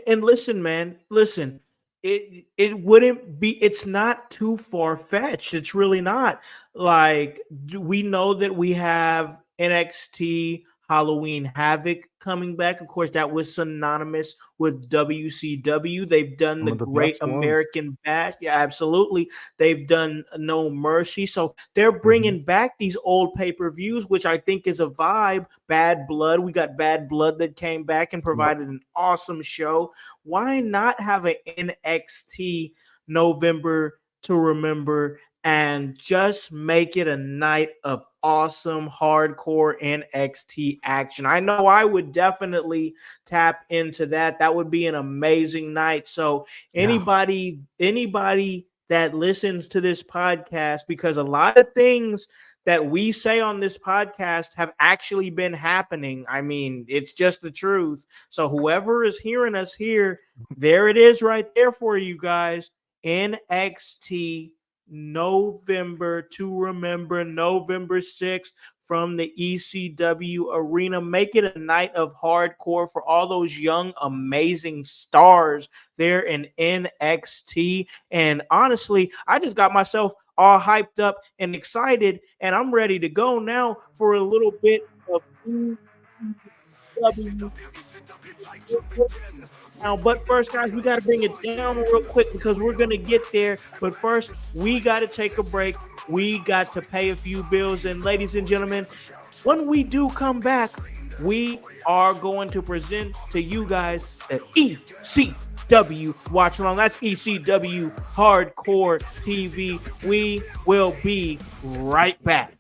And listen, man, listen. It wouldn't be. It's not too far fetched. It's really not. Like, we know that we have NXT Halloween Havoc coming back. Of course, that was synonymous with WCW. They've done the Great American Bash. Yeah, absolutely. They've done No Mercy. So they're bringing back these old pay-per-views, which I think is a vibe. Bad Blood. We got Bad Blood that came back and provided an awesome show. Why not have an NXT November to Remember and just make it a night of awesome hardcore NXT action? I know I would definitely tap into that. That would be an amazing night. So anybody that listens to this podcast, because a lot of things that we say on this podcast have actually been happening. I mean, it's just the truth. So whoever is hearing us here, there it is right there for you guys. NXT November to Remember, November 6th from the ECW arena. Make it a night of hardcore for all those young, amazing stars there in NXT. And honestly, I just got myself all hyped up and excited, and I'm ready to go now for a little bit of ECW. Now, but first, guys, we got to bring it down real quick because we're going to get there. But first, we got to take a break. We got to pay a few bills. And ladies and gentlemen, when we do come back, we are going to present to you guys the ECW Watch Along. That's ECW Hardcore TV. We will be right back.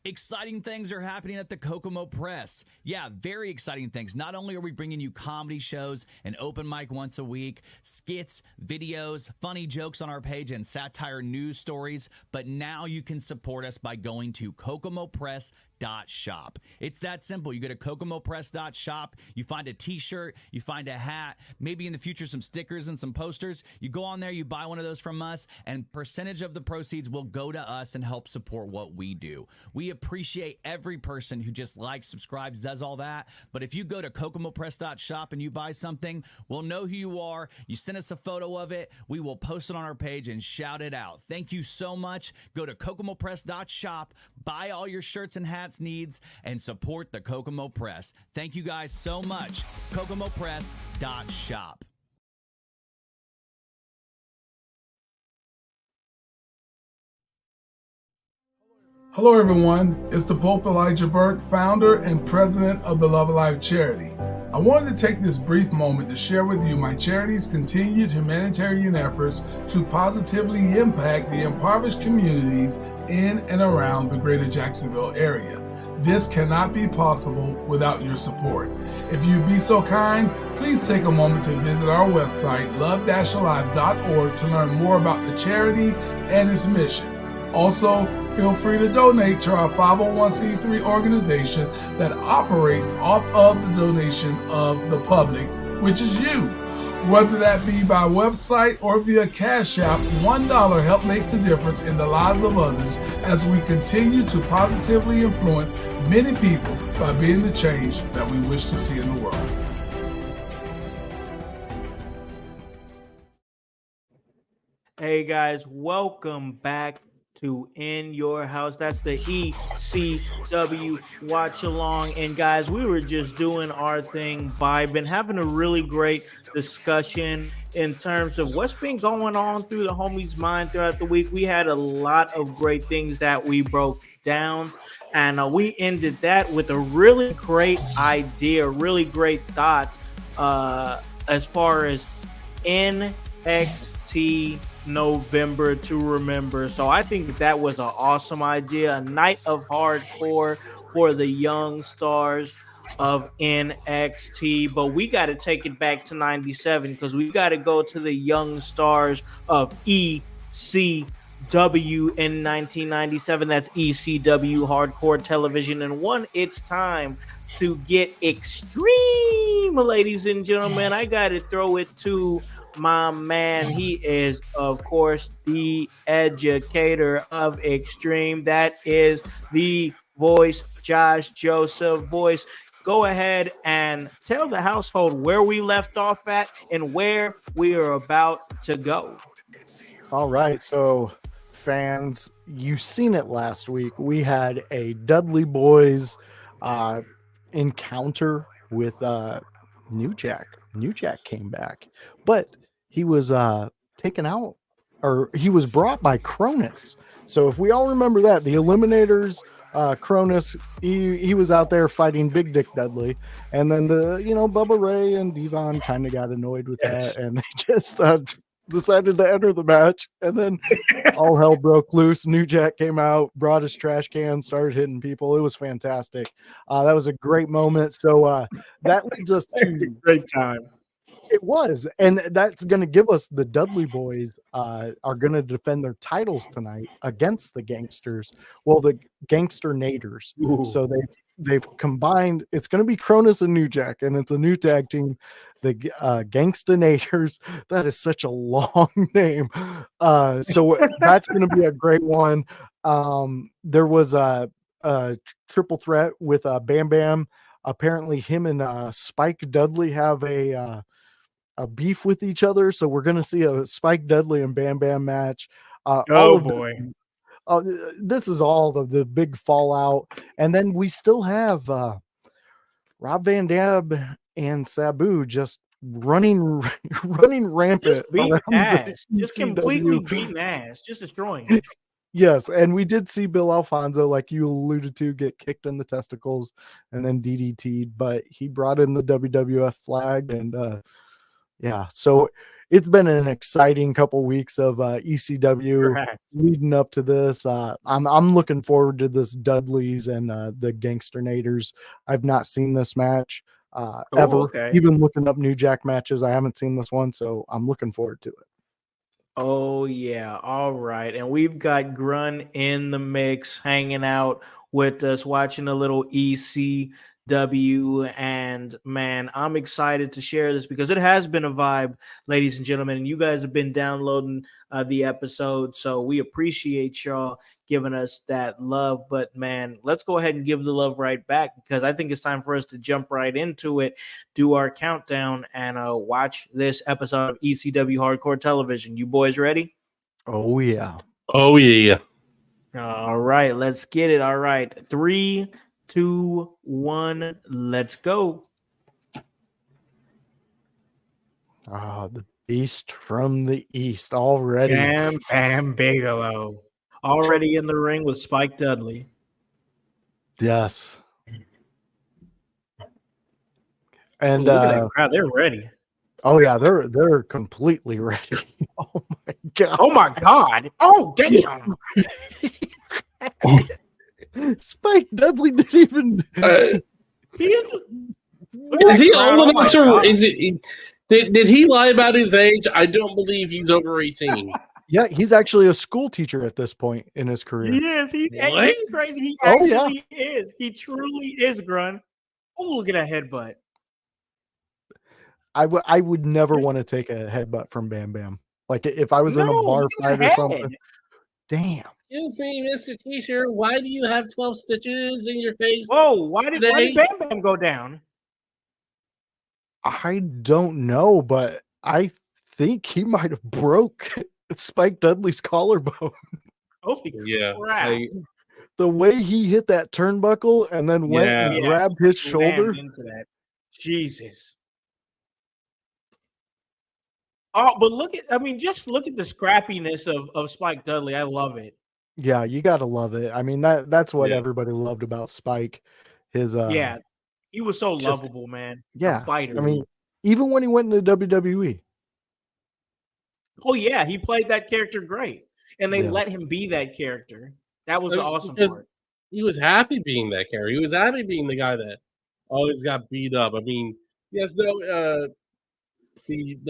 Exciting things are happening at the Kokomo Press. Yeah, very exciting things. Not only are we bringing you comedy shows, an open mic once a week, skits, videos, funny jokes on our page, and satire news stories, but now you can support us by going to kokomopress.shop. It's that simple. You go to kokomopress.shop, you find a t-shirt, you find a hat, maybe in the future some stickers and some posters. You go on there, you buy one of those from us, and percentage of the proceeds will go to us and help support what we do. We appreciate every person who just likes, subscribes, does all that. But if you go to kokomopress.shop and you buy something, we'll know who you are. You send us a photo of it. We will post it on our page and shout it out. Thank you so much. Go to kokomopress.shop, buy all your shirts and hats needs, and support the Kokomo Press. Thank you guys so much. kokomopress.shop. Hello everyone, it's the Pope Elijah Burke, founder and president of the Love Alive charity. I wanted to take this brief moment to share with you my charity's continued humanitarian efforts to positively impact the impoverished communities in and around the greater Jacksonville area. This cannot be possible without your support. If you'd be so kind, please take a moment to visit our website, love-alive.org, to learn more about the charity and its mission. Also, feel free to donate to our 501c3 organization that operates off of the donation of the public, which is you. Whether that be by website or via Cash App, $1 help makes a difference in the lives of others as we continue to positively influence many people by being the change that we wish to see in the world. Hey guys, welcome back to In Your House. That's the ECW watch along. And guys, we were just doing our thing, vibing, having a really great discussion in terms of what's been going on through the homies' mind throughout the week. We had a lot of great things that we broke down, and we ended that with a really great idea, really great thoughts as far as NXT November to remember. So I think that was an awesome idea, a night of hardcore for the young stars of NXT. But we got to take it back to 97 because we got to go to the young stars of ECW in 1997. That's ECW Hardcore Television. And it's time to get extreme, ladies and gentlemen. I got to throw it to my man. He is, of course, the educator of Extreme. That is the voice, Josh Joseph. Voice, go ahead and tell the household where we left off at and where we are about to go. All right, so fans, you've seen it last week. We had a Dudley Boys encounter with New Jack. New Jack came back, but he was taken out, or he was brought by Cronus. So if we all remember that, the Eliminators, Cronus, he was out there fighting Big Dick Dudley, and then Bubba Ray and Devon kind of got annoyed with that, and they just decided to enter the match, and then all hell broke loose. New Jack came out, brought his trash can, started hitting people. It was fantastic. That was a great moment. So that leads us to a great time. It was, and that's going to give us the Dudley Boys are going to defend their titles tonight against the Gangsters. Well, the Gangster Naders. Ooh. So they've combined. It's going to be Cronus and New Jack, and it's a new tag team, the Gangsta Naders. That is such a long name. So that's going to be a great one. There was a triple threat with Bam Bam. Apparently, him and Spike Dudley have a beef with each other, so we're going to see a Spike Dudley and Bam Bam match. This is all of the big fallout, and then we still have Rob Van Dam and Sabu just running rampant, just beating ass, just completely beating ass, just destroying it. Yes, and we did see Bill Alfonso, like you alluded to, get kicked in the testicles and then DDT'd, but he brought in the WWF flag, and so it's been an exciting couple weeks of ECW leading up to this. I'm looking forward to this Dudleys and the Gangster Naders. I've not seen this match ever. Okay. Even looking up New Jack matches, I haven't seen this one, so I'm looking forward to it. Oh, yeah. All right. And we've got Grun in the mix, hanging out with us, watching a little ECW and man, I'm excited to share this because it has been a vibe, ladies and gentlemen, and you guys have been downloading the episode, so we appreciate y'all giving us that love. But man, let's go ahead and give the love right back because I think it's time for us to jump right into it, do our countdown, and watch this episode of ECW Hardcore Television. You boys ready? Oh yeah. Oh yeah. All right, let's get it. All right, 3, 2, 1, let's go. The beast from the east already. Bam Bam Bigelow already in the ring with Spike Dudley. Yes. And look at that crowd. They're ready. Oh yeah, they're completely ready. Oh my god. Oh my god. Oh damn. Spike Dudley didn't even. Is he old enough to? Did he lie about his age? I don't believe he's over 18. Yeah, he's actually a school teacher at this point in his career. He is. He's crazy. He actually is. He truly is, Grun. Oh, look at that headbutt. I would never want to take a headbutt from Bam Bam. Like if I was in a bar fight or something. Damn. Excuse me, Mr. Teacher. Why do you have 12 stitches in your face? Whoa, why did Bam Bam go down? I don't know, but I think he might have broke Spike Dudley's collarbone. Holy crap. The way he hit that turnbuckle and then went and grabbed his shoulder. Into that. Jesus. Oh, but just look at the scrappiness of Spike Dudley. I love it. Yeah, you gotta love it. I mean, that's what everybody loved about Spike. His he was so lovable, man. Yeah, a fighter. I mean, even when he went into WWE. Oh yeah, he played that character great, and they let him be that character. That was the awesome part. He was happy being that character. He was happy being the guy that always got beat up. I mean, yes, the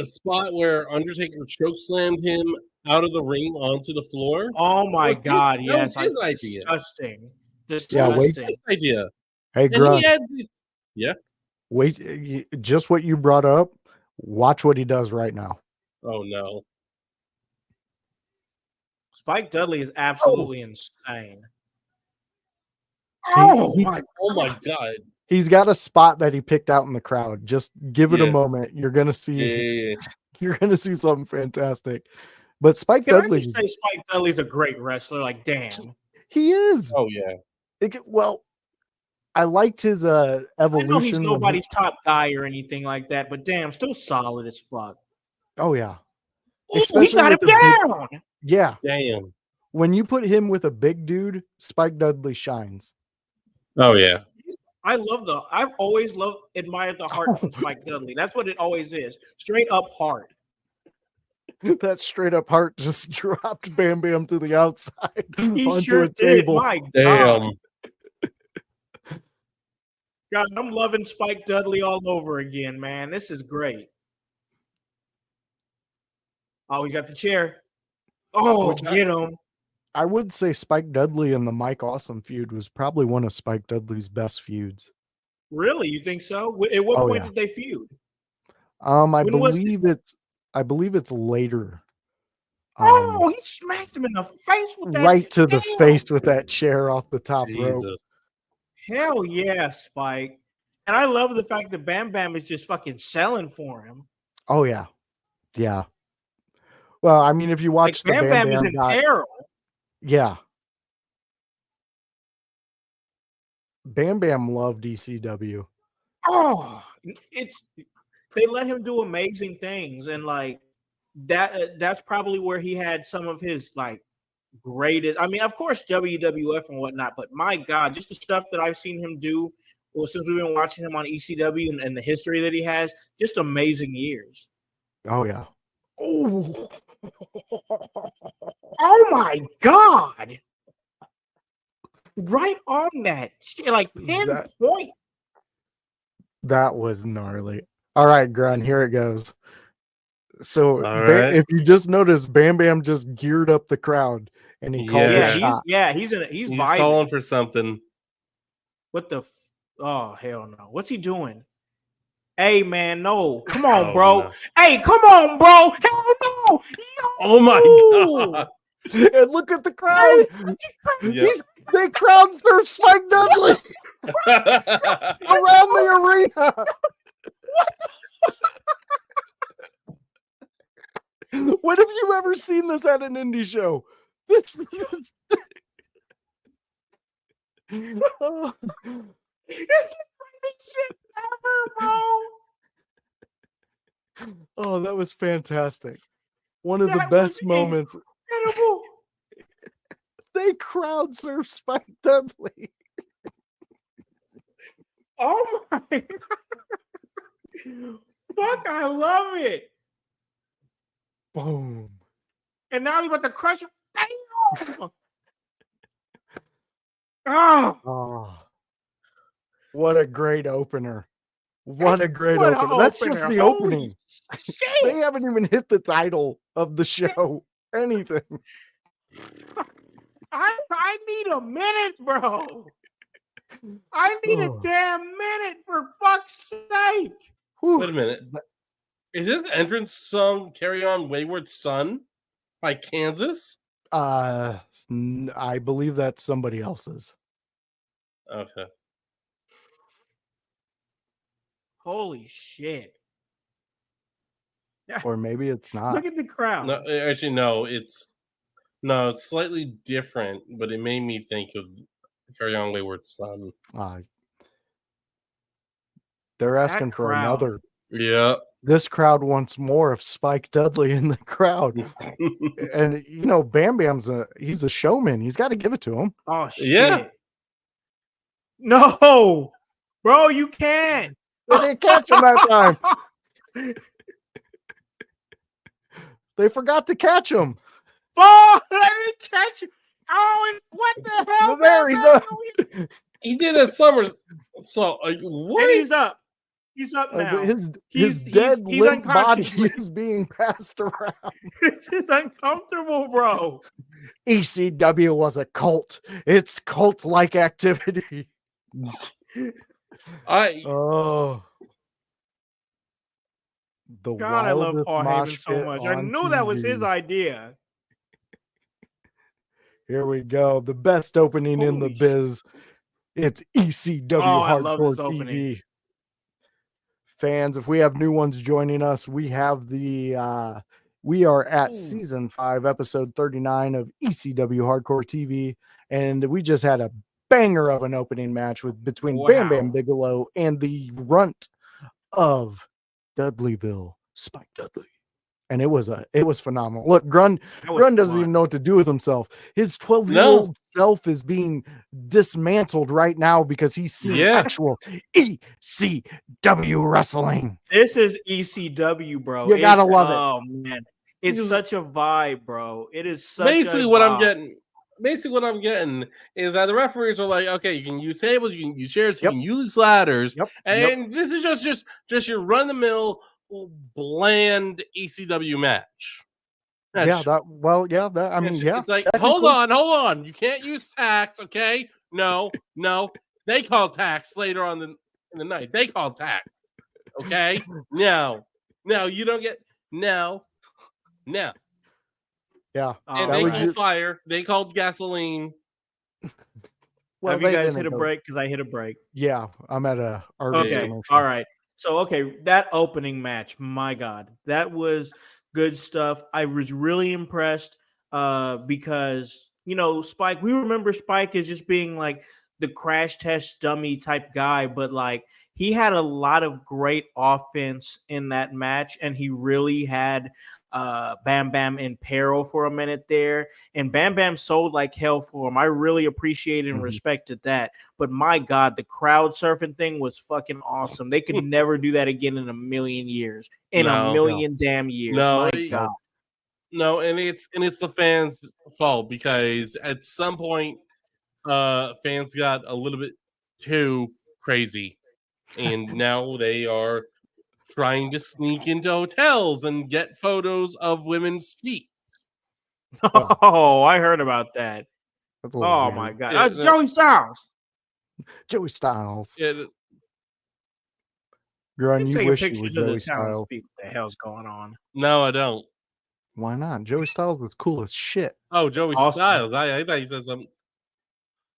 spot where Undertaker chokeslammed him out of the ring onto the floor. Oh my god! That was his idea. Disgusting. Yeah, his idea. Hey, Grun. Yeah. Wait, just what you brought up. Watch what he does right now. Oh no. Spike Dudley is absolutely insane. Oh my god. He's got a spot that he picked out in the crowd. Just give it a moment. You're gonna see. You're gonna see something fantastic. But Spike Dudley. I just say Spike Dudley's a great wrestler. Like, damn, he is. Oh yeah. Well, I liked his evolution. I know he's nobody's top guy or anything like that, but damn, still solid as fuck. Oh yeah. Ooh, he got him down. Yeah. Damn. When you put him with a big dude, Spike Dudley shines. Oh yeah. I've always admired the heart from Spike Dudley. That's what it always is. Straight up heart. That straight up heart just dropped Bam Bam to the outside onto a did. table. My damn. God, I'm loving Spike Dudley all over again, man. This is great. Oh, he got the chair. Oh, get him. I would say Spike Dudley and the Mike Awesome feud was probably one of Spike Dudley's best feuds. Really? You think so? At what point did they feud? I believe it's later. He smashed him in the face with that. Right to the face with that chair off the top rope. Hell yeah, Spike. And I love the fact that Bam Bam is just fucking selling for him. Oh yeah. Yeah. Well, I mean, if you watch the Bam Bam is in peril. Yeah. Bam Bam loved ECW. Oh, they let him do amazing things, and like that's probably where he had some of his like greatest. I mean, of course, WWF and whatnot, but my God, just the stuff that I've seen him do. Well, since we've been watching him on ECW and the history that he has, just amazing years. Oh yeah. Oh, oh my God. Right on that. Like pinpoint. That was gnarly. All right, Grun, here it goes. So if you just notice, Bam Bam just geared up the crowd and he called he's vibing. calling for something. What the Oh, hell no. What's he doing? Hey, man, no. Come on, bro. No. Hey, come on, bro. Hell no. Yo. Oh, my God. And look at the crowd. They crowd surf Spike Dudley around the arena. When have you ever seen this at an indie show? This oh. It's the greatest shit ever, bro. Oh, that was fantastic. One of the best moments. Incredible. They crowd surf Spike Dudley. Oh my God. Fuck, I love it. Boom. And now he's about to crush him. Oh, what a great opener. What a great opener. That's just the opening. They haven't even hit the title of the show. Anything. I need a minute, bro. I need a damn minute, for fuck's sake. Wait a minute. Is this entrance song Carry On Wayward Son by Kansas? I believe that's somebody else's. Okay. Holy shit. Or maybe it's not. Look at the crowd. No, actually, no, it's slightly different, but it made me think of Carry On Wayward Son. They're asking for another. Yeah. This crowd wants more of Spike Dudley in the crowd. And you know, Bam Bam's he's a showman. He's got to give it to him. Oh shit. Yeah. No, bro, you can't. They didn't catch him that time. They forgot to catch him. Oh, I didn't catch him. Oh, what the hell? There he's up. He did a summer. So what? And he's up. He's up now. His dead limp body is being passed around. This is uncomfortable, bro. ECW was a cult. It's cult-like activity. The God, I love Paul Heyman so much. I knew TV. That was his idea. Here we go. The best opening in the biz. It's ECW Hardcore TV. Opening. Fans, if we have new ones joining us, we have we are at season 5, episode 39 of ECW Hardcore TV, and we just had a banger of an opening match between Bam Bam Bigelow and the runt of Dudleyville, Spike Dudley. And it was phenomenal. Look, Grun doesn't even know what to do with himself. His 12-year-old self is being dismantled right now because he's seen actual ECW wrestling. This is ECW, bro. You gotta love it. Oh man, it's such a vibe, bro. It is such basically a what vibe. I'm getting. Basically, what I'm getting is that the referees are like, okay, you can use tables, you can use chairs, you can use ladders, and this is just your run-of-the-mill, bland ECW match. I mean, it's like, hold on, you can't use tax, okay? No, they call tax later on in the night. They call tax, okay? No, you don't get no. Yeah, and they called fire. They called gasoline. Well, have you guys hit a break? Because I hit a break. Yeah, I'm at a Arby's commercial. All right. So, that opening match, my God, that was good stuff. I was really impressed because, Spike, we remember Spike as just being like the crash test dummy type guy, but like he had a lot of great offense in that match, and he really had Bam Bam in peril for a minute there, and Bam Bam sold like hell for him. I really appreciated and respected that. But my God, the crowd surfing thing was fucking awesome. They could never do that again in a million years. Damn years. No, my God. No, and it's the fans' fault because at some point fans got a little bit too crazy, and now they are trying to sneak into hotels and get photos of women's feet. Oh, I heard about that. Oh my God, that's Joey Styles. Joey Styles. Yeah, Grun, you Take a wish you picture were of the Joey town and Styles. speak what the hell's going on. no, I don't. Why not? Joey Styles is cool as shit. Oh, Joey Awesome. Styles. I thought you said something.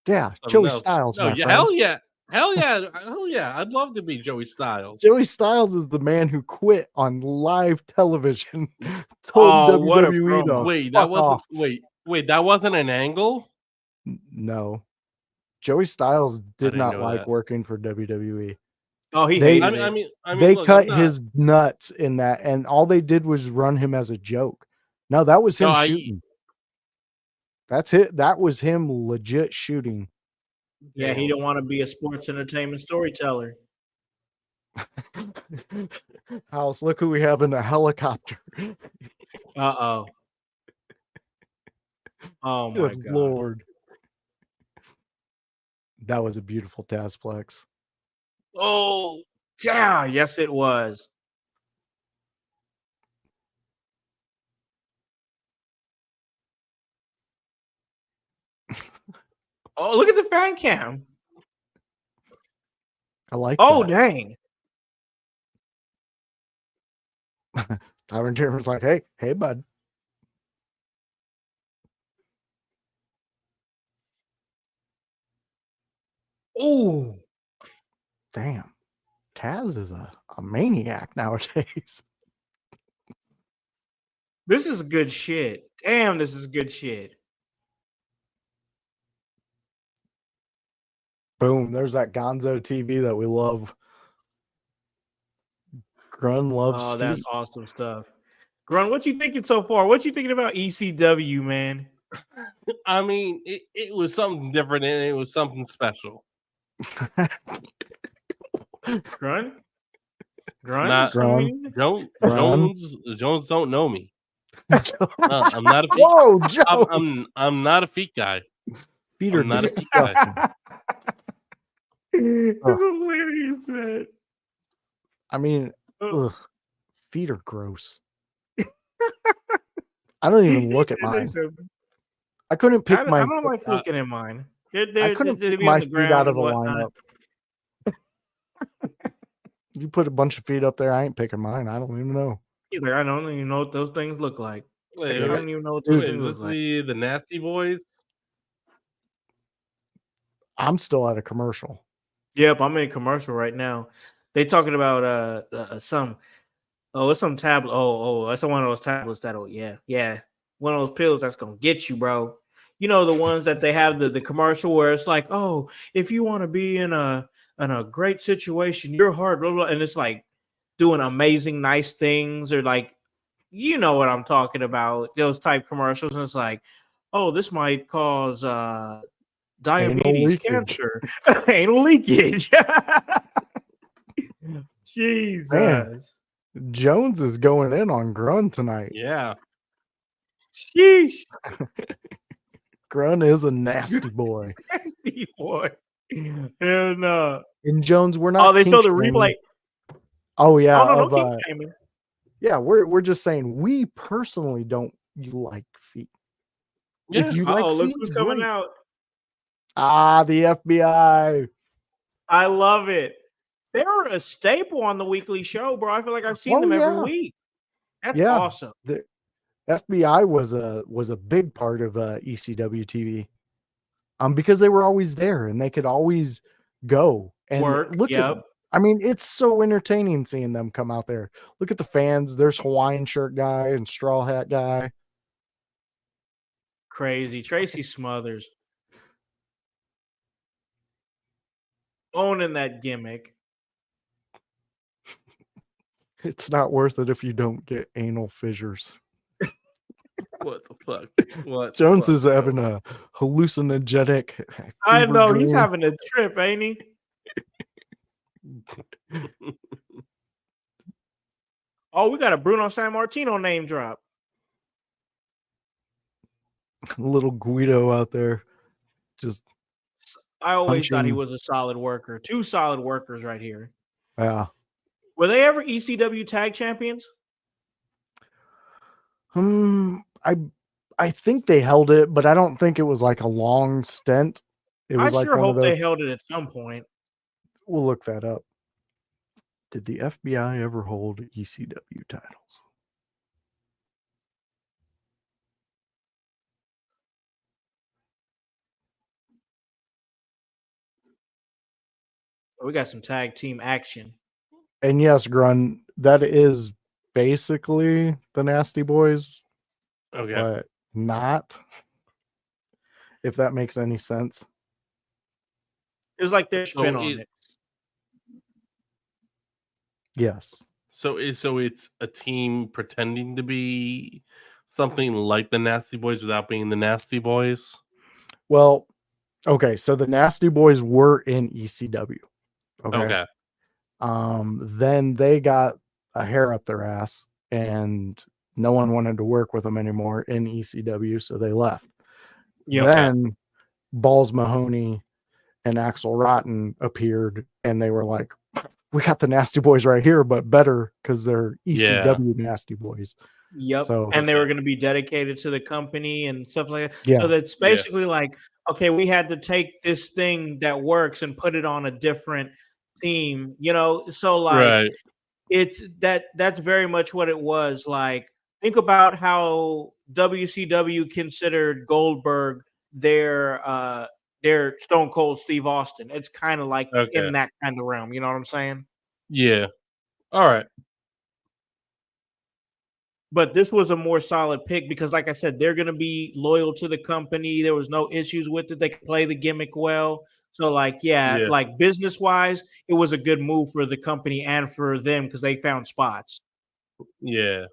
Yeah, Something Joey else. Styles, No, my yeah, friend. hell yeah. Hell yeah. I'd love to be Joey Styles. Joey Styles is the man who quit on live television. Oh, what a WWE to promo. Wait, fuck that wasn't off. wait, that wasn't an angle? No. Joey Styles did didn't not know like that. working for WWE. Oh, he They- hated it. I mean, They look, cut I'm not- his nuts in that, and all they did was run him as a joke. No, that was him No, shooting. That's it. That was him legit shooting. Yeah, he don't want to be a sports entertainment storyteller. House, look who we have in a helicopter. Uh-oh. Oh, my Good God. Lord. That was a beautiful Tazplex. Oh, yeah. Yes, it was. Oh, look at the fan cam. I like Oh, that. dang. Tyron Jeremy's like, hey, bud. Oh, Damn. Taz is a maniac nowadays. this is good shit. Damn, this is good shit. Boom. There's that Gonzo TV that we love. Grun loves Oh, speed. that's awesome stuff. Grun, what you thinking so far? What you thinking about ECW, man? I mean, it was something different and it was something special. Grun? Grun? Not- Grun? Jones don't know me. I'm not a feet. Whoa, Jones. I'm not a feet guy. Feet are I'm not a feet guy. disgusting. It's hilarious, man. I mean, ugh, feet are gross. I don't even look at mine. I couldn't pick my. I don't like looking at mine. I couldn't they'd pick be on my the feet ground out of and a whatnot. lineup. You put a bunch of feet up there, I ain't picking mine. I don't even know. He's like, I don't even know what those things look like. Wait, I don't even know what those wait, things is look this like. the Nasty Boys? I'm still at a commercial. Yep, I'm in a commercial right now. They talking about some it's some tablet. Oh, that's one of those tablets that'll yeah. One of those pills that's gonna get you, bro. You know, the ones that they have the commercial where it's like, oh, if you want to be in a great situation, your heart, blah, blah, and it's like doing amazing, nice things, or like, you know what I'm talking about, those type commercials, and it's like, oh, this might cause diabetes, cancer, anal leakage. Jesus. Man. Jones is going in on Grun tonight. Yeah. Sheesh. Grun is a nasty boy. Nasty boy. Hell no. And Jones, we're not. Oh, they show the kink-shaming. replay. Oh yeah. Oh, no kink shaming. Yeah, we're just saying we personally don't like feet. Yeah. If you like look feet, who's coming great. out. The FBI. I love it. They're a staple on the weekly show, bro. I feel like I've seen them every week. That's awesome. The FBI was a big part of ECW TV. Because they were always there and they could always go and look at them. I mean, it's so entertaining seeing them come out there. Look at the fans. There's Hawaiian shirt guy and straw hat guy. Crazy. Tracy Smothers. Owning that gimmick. It's not worth it if you don't get anal fissures. What the fuck? What? Jones is having a hallucinogenic. I know dream. he's having a trip, ain't he? Oh, we got a Bruno Sammartino name drop. Little Guido out there, just. I always thought he was a solid worker. Two solid workers right here. Yeah. Were they ever ECW tag champions? I think they held it, but I don't think it was like a long stint. It was I like sure one of hope they those. held it at some point. We'll look that up. Did the FBI ever hold ECW titles? We got some tag team action. And yes, Grun, that is basically the Nasty Boys, Okay. but not. If that makes any sense. It's like their spin on it. Yes. So it's a team pretending to be something like the Nasty Boys without being the Nasty Boys. Well, okay, so the Nasty Boys were in ECW. Okay. Then they got a hair up their ass and no one wanted to work with them anymore in ECW, so they left. Yep. Then Balls Mahoney and Axel Rotten appeared and they were like, we got the Nasty Boys right here, but better because they're ECW Nasty Boys. Yep. So, and they were going to be dedicated to the company and stuff like that. Yeah. So that's basically like, okay, we had to take this thing that works and put it on a different team, you know? So like it's that's very much what it was. Like, think about how WCW considered Goldberg their Stone Cold Steve Austin. It's kind of like in that kind of realm. You know what I'm saying? Yeah. All right. But this was a more solid pick because, like I said, they're going to be loyal to the company. There was no issues with it. They could play the gimmick well. So, like, like business-wise, it was a good move for the company and for them because they found spots. Yeah.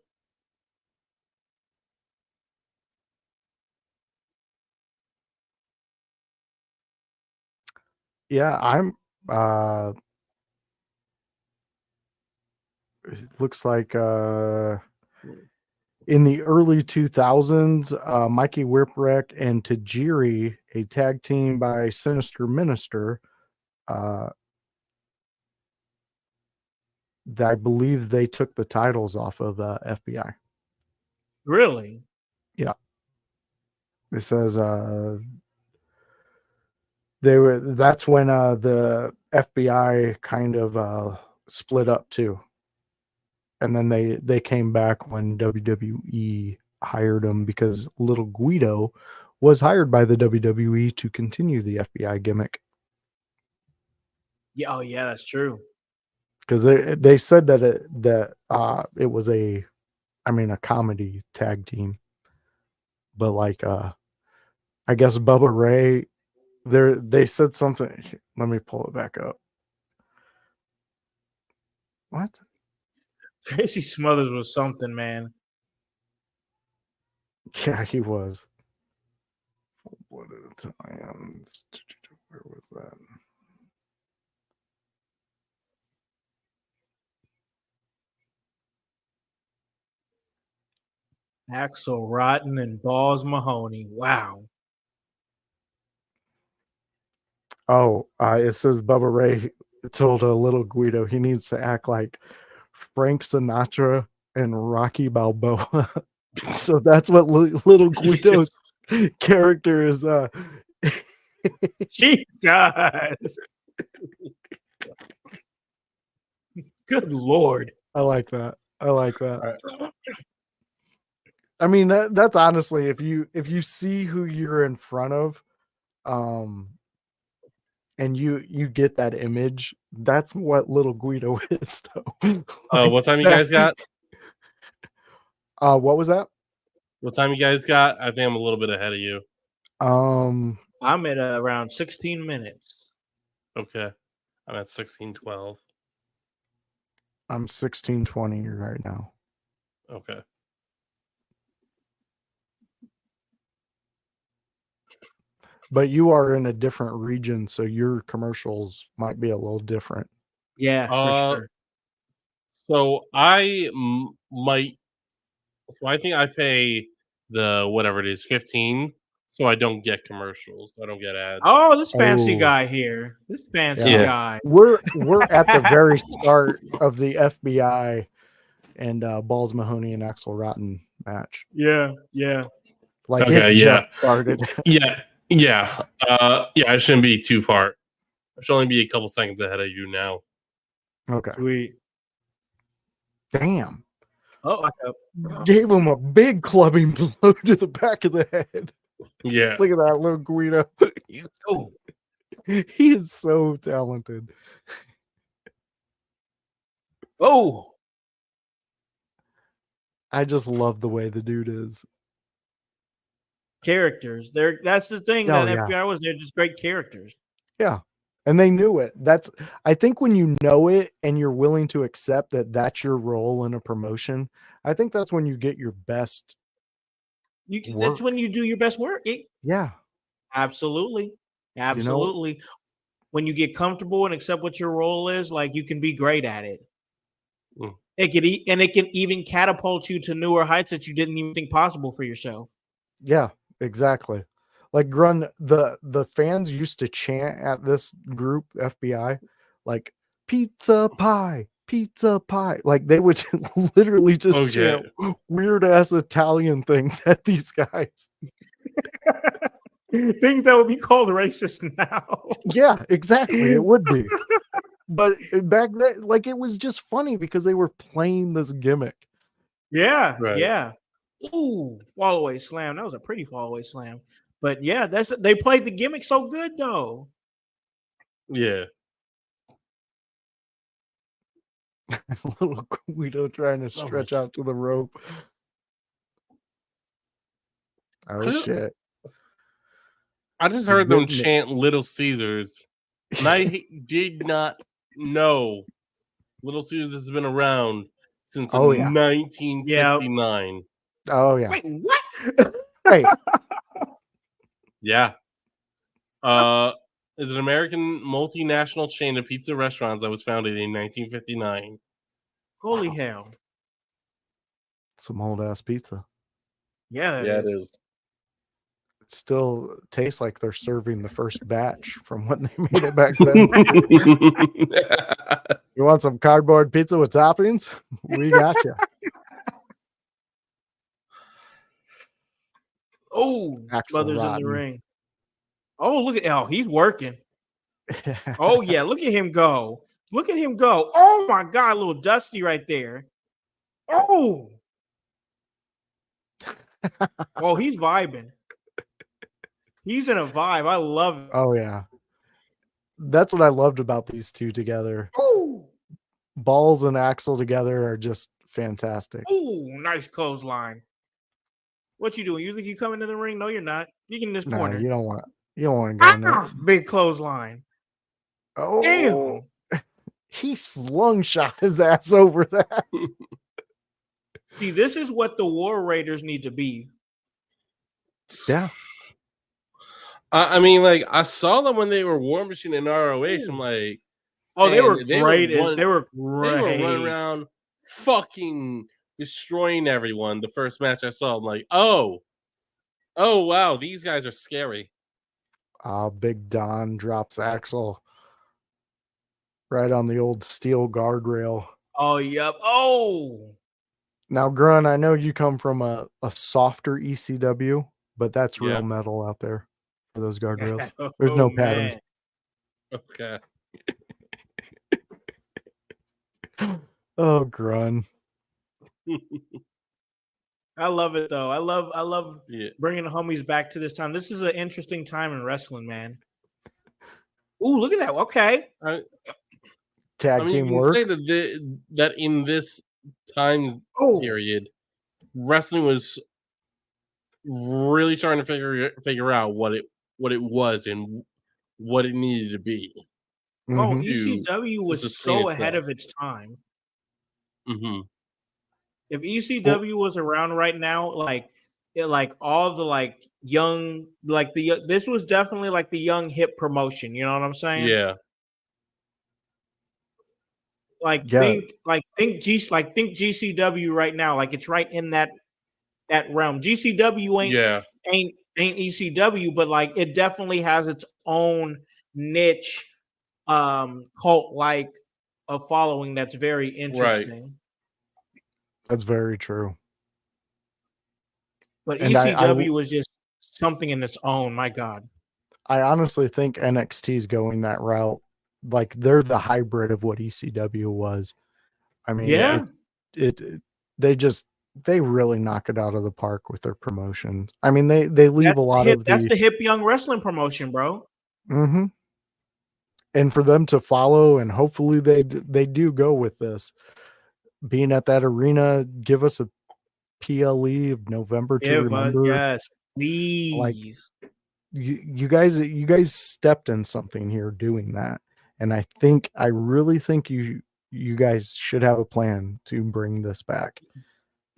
Yeah, I'm it looks like in the early 2000s, Mikey Whipwreck and Tajiri, a tag team by Sinister Minister, I believe they took the titles off of FBI. Really? Yeah. It says that's when the FBI kind of split up too. And then they came back when WWE hired them because Little Guido was hired by the WWE to continue the FBI gimmick. Yeah, that's true. Because they said that it was a comedy tag team, but like I guess Bubba Ray, they said something. Let me pull it back up. What? Tracy Smothers was something, man. Yeah, he was. What at a time? Where was that? Axel Rotten and Balls Mahoney. Wow. Oh, it says Bubba Ray told Little Guido he needs to act like Frank Sinatra and Rocky Balboa. So that's what Little Guido's character is. She does. Good Lord. I like that. I mean, that's honestly, if you see who you're in front of, and you get that image, that's what Little Guido is, though. What time you guys got? What was that? What time you guys got? I think I'm a little bit ahead of you. I'm at around 16 minutes. Okay. I'm at 16:12. I'm 16:20 right now. Okay. But you are in a different region, so your commercials might be a little different. Yeah, for sure. So I might. So I think I pay the whatever it is, 15, so I don't get commercials. I don't get ads. Oh, this fancy guy here. This fancy guy. We're at the very start of the FBI and Balls Mahoney and Axel Rotten match. Yeah. Like it just started. Yeah. Yeah. I shouldn't be too far. I should only be a couple seconds ahead of you now. Okay. Sweet. Damn. Oh, Gave him a big clubbing blow to the back of the head. Yeah. Look at that little Guido. oh. He is so talented. Oh. I just love the way the dude is. Characters. That's the thing that FBI was. They're just great characters. Yeah. And they knew it. I think when you know it and you're willing to accept that that's your role in a promotion, I think that's when you get your best work. That's when you do your best work. Yeah. Absolutely. Absolutely. You know, when you get comfortable and accept what your role is, like, you can be great at it. It can even catapult you to newer heights that you didn't even think possible for yourself. Yeah, exactly. Like Grun, the fans used to chant at this group, FBI, like pizza pie, pizza pie. Like they would literally just chant weird ass Italian things at these guys. Things that would be called racist now. Yeah, exactly. It would be. But back then, like, it was just funny because they were playing this gimmick. Yeah, right. Yeah. Ooh, fall away slam. That was a pretty fall away slam. But yeah, they played the gimmick so good though. Yeah. Little Guido trying to stretch out to the rope. Oh shit. I just heard them chant Little Caesars. And I did not know Little Caesars has been around since 1959. Oh yeah. Wait, what? Hey. Yeah. Is an American multinational chain of pizza restaurants that was founded in 1959. Holy hell. Some old ass pizza. Yeah, it is. It still tastes like they're serving the first batch from when they made it back then. You want some cardboard pizza with toppings? We got you. Oh, Brothers in the ring. Oh, look at he's working. Oh yeah, look at him go. Look at him go. Oh my God, a little Dusty right there. Oh. Oh, he's vibing. He's in a vibe. I love it. Oh yeah. That's what I loved about these two together. Ooh. Balls and Axel together are just fantastic. Ooh, nice clothesline. What you doing? You think you coming to the ring? No, you're not. You can in this corner. You don't want to go in there. Big clothesline. Oh, damn. He slungshot his ass over that. See, this is what the War Raiders need to be. Yeah. I mean, like, I saw them when they were War Machine in ROH. I'm like, oh, they were great. They were great. They were running around fucking destroying everyone. The first match I saw, I'm like, oh wow, these guys are scary. Big Don drops Axel right on the old steel guardrail. Oh, yep. Oh. Now, Grun, I know you come from a softer ECW, but that's real metal out there for those guardrails. There's no pattern. Okay. Oh, Grun. I love it though. I love bringing the homies back to this time. This is an interesting time in wrestling, man. Ooh, look at that. Okay. Tag team work. You can say that in this time period, wrestling was really trying to figure out what it was and what it needed to be. Oh, ECW was so ahead of its time. Mm-hmm. If ECW was around right now, like all the young, this was definitely like the young hip promotion. You know what I'm saying? Yeah. Think GCW right now. Like it's right in that realm. GCW ain't ECW, but like it definitely has its own niche, cult like a following that's very interesting. Right. That's very true. But ECW was just something in its own. My God. I honestly think NXT is going that route. Like they're the hybrid of what ECW was. I mean, Yeah. they really knock it out of the park with their promotions. I mean, they leave a lot of that's the hip young wrestling promotion, bro. Mm-hmm. And for them to follow, and hopefully they do go with this, being at that arena, give us a PLE of November to remember. Yes, please. Like you guys stepped in something here doing that, and I really think you guys should have a plan to bring this back.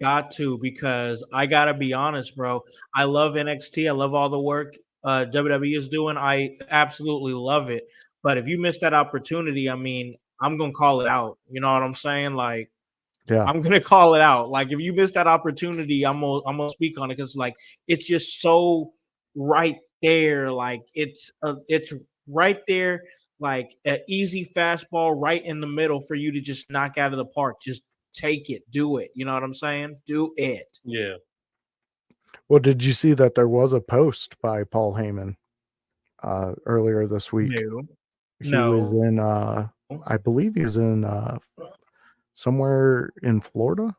Got to, because I gotta be honest, bro. I love NXT. I love all the work WWE is doing. I absolutely love it. But if you miss that opportunity, I mean, I'm gonna call it out. You know what I'm saying? Like, yeah, I'm gonna call it out. Like, if you miss that opportunity, I'm gonna speak on it because like it's just so right there. Like it's right there, like an easy fastball right in the middle for you to just knock out of the park. Just take it, do it. You know what I'm saying? Do it. Yeah. Well, did you see that there was a post by Paul Heyman earlier this week? He was in I believe he was in somewhere in Florida,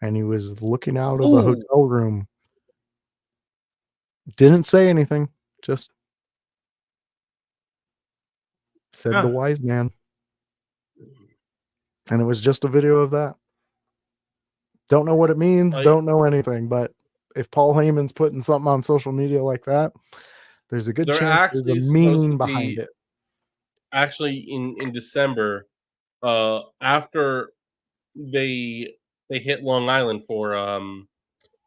and he was looking out of a hotel room. Didn't say anything, just said the wise man. And it was just a video of that. Don't know what it means, don't know anything, but if Paul Heyman's putting something on social media like that, there's a good chance there's a meaning behind it. Actually, in December, after they hit Long Island for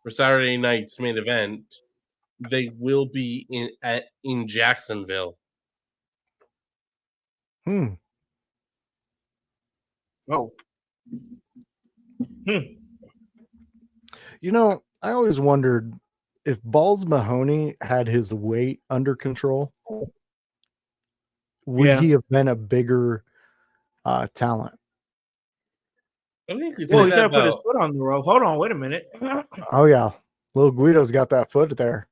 Saturday night's main event, they will be in Jacksonville. Oh. You know, I always wondered if Balls Mahoney had his weight under control, would he have been a bigger talent? I think he's got to put his foot on the rope. Hold on, wait a minute. Oh yeah, little Guido's got that foot there.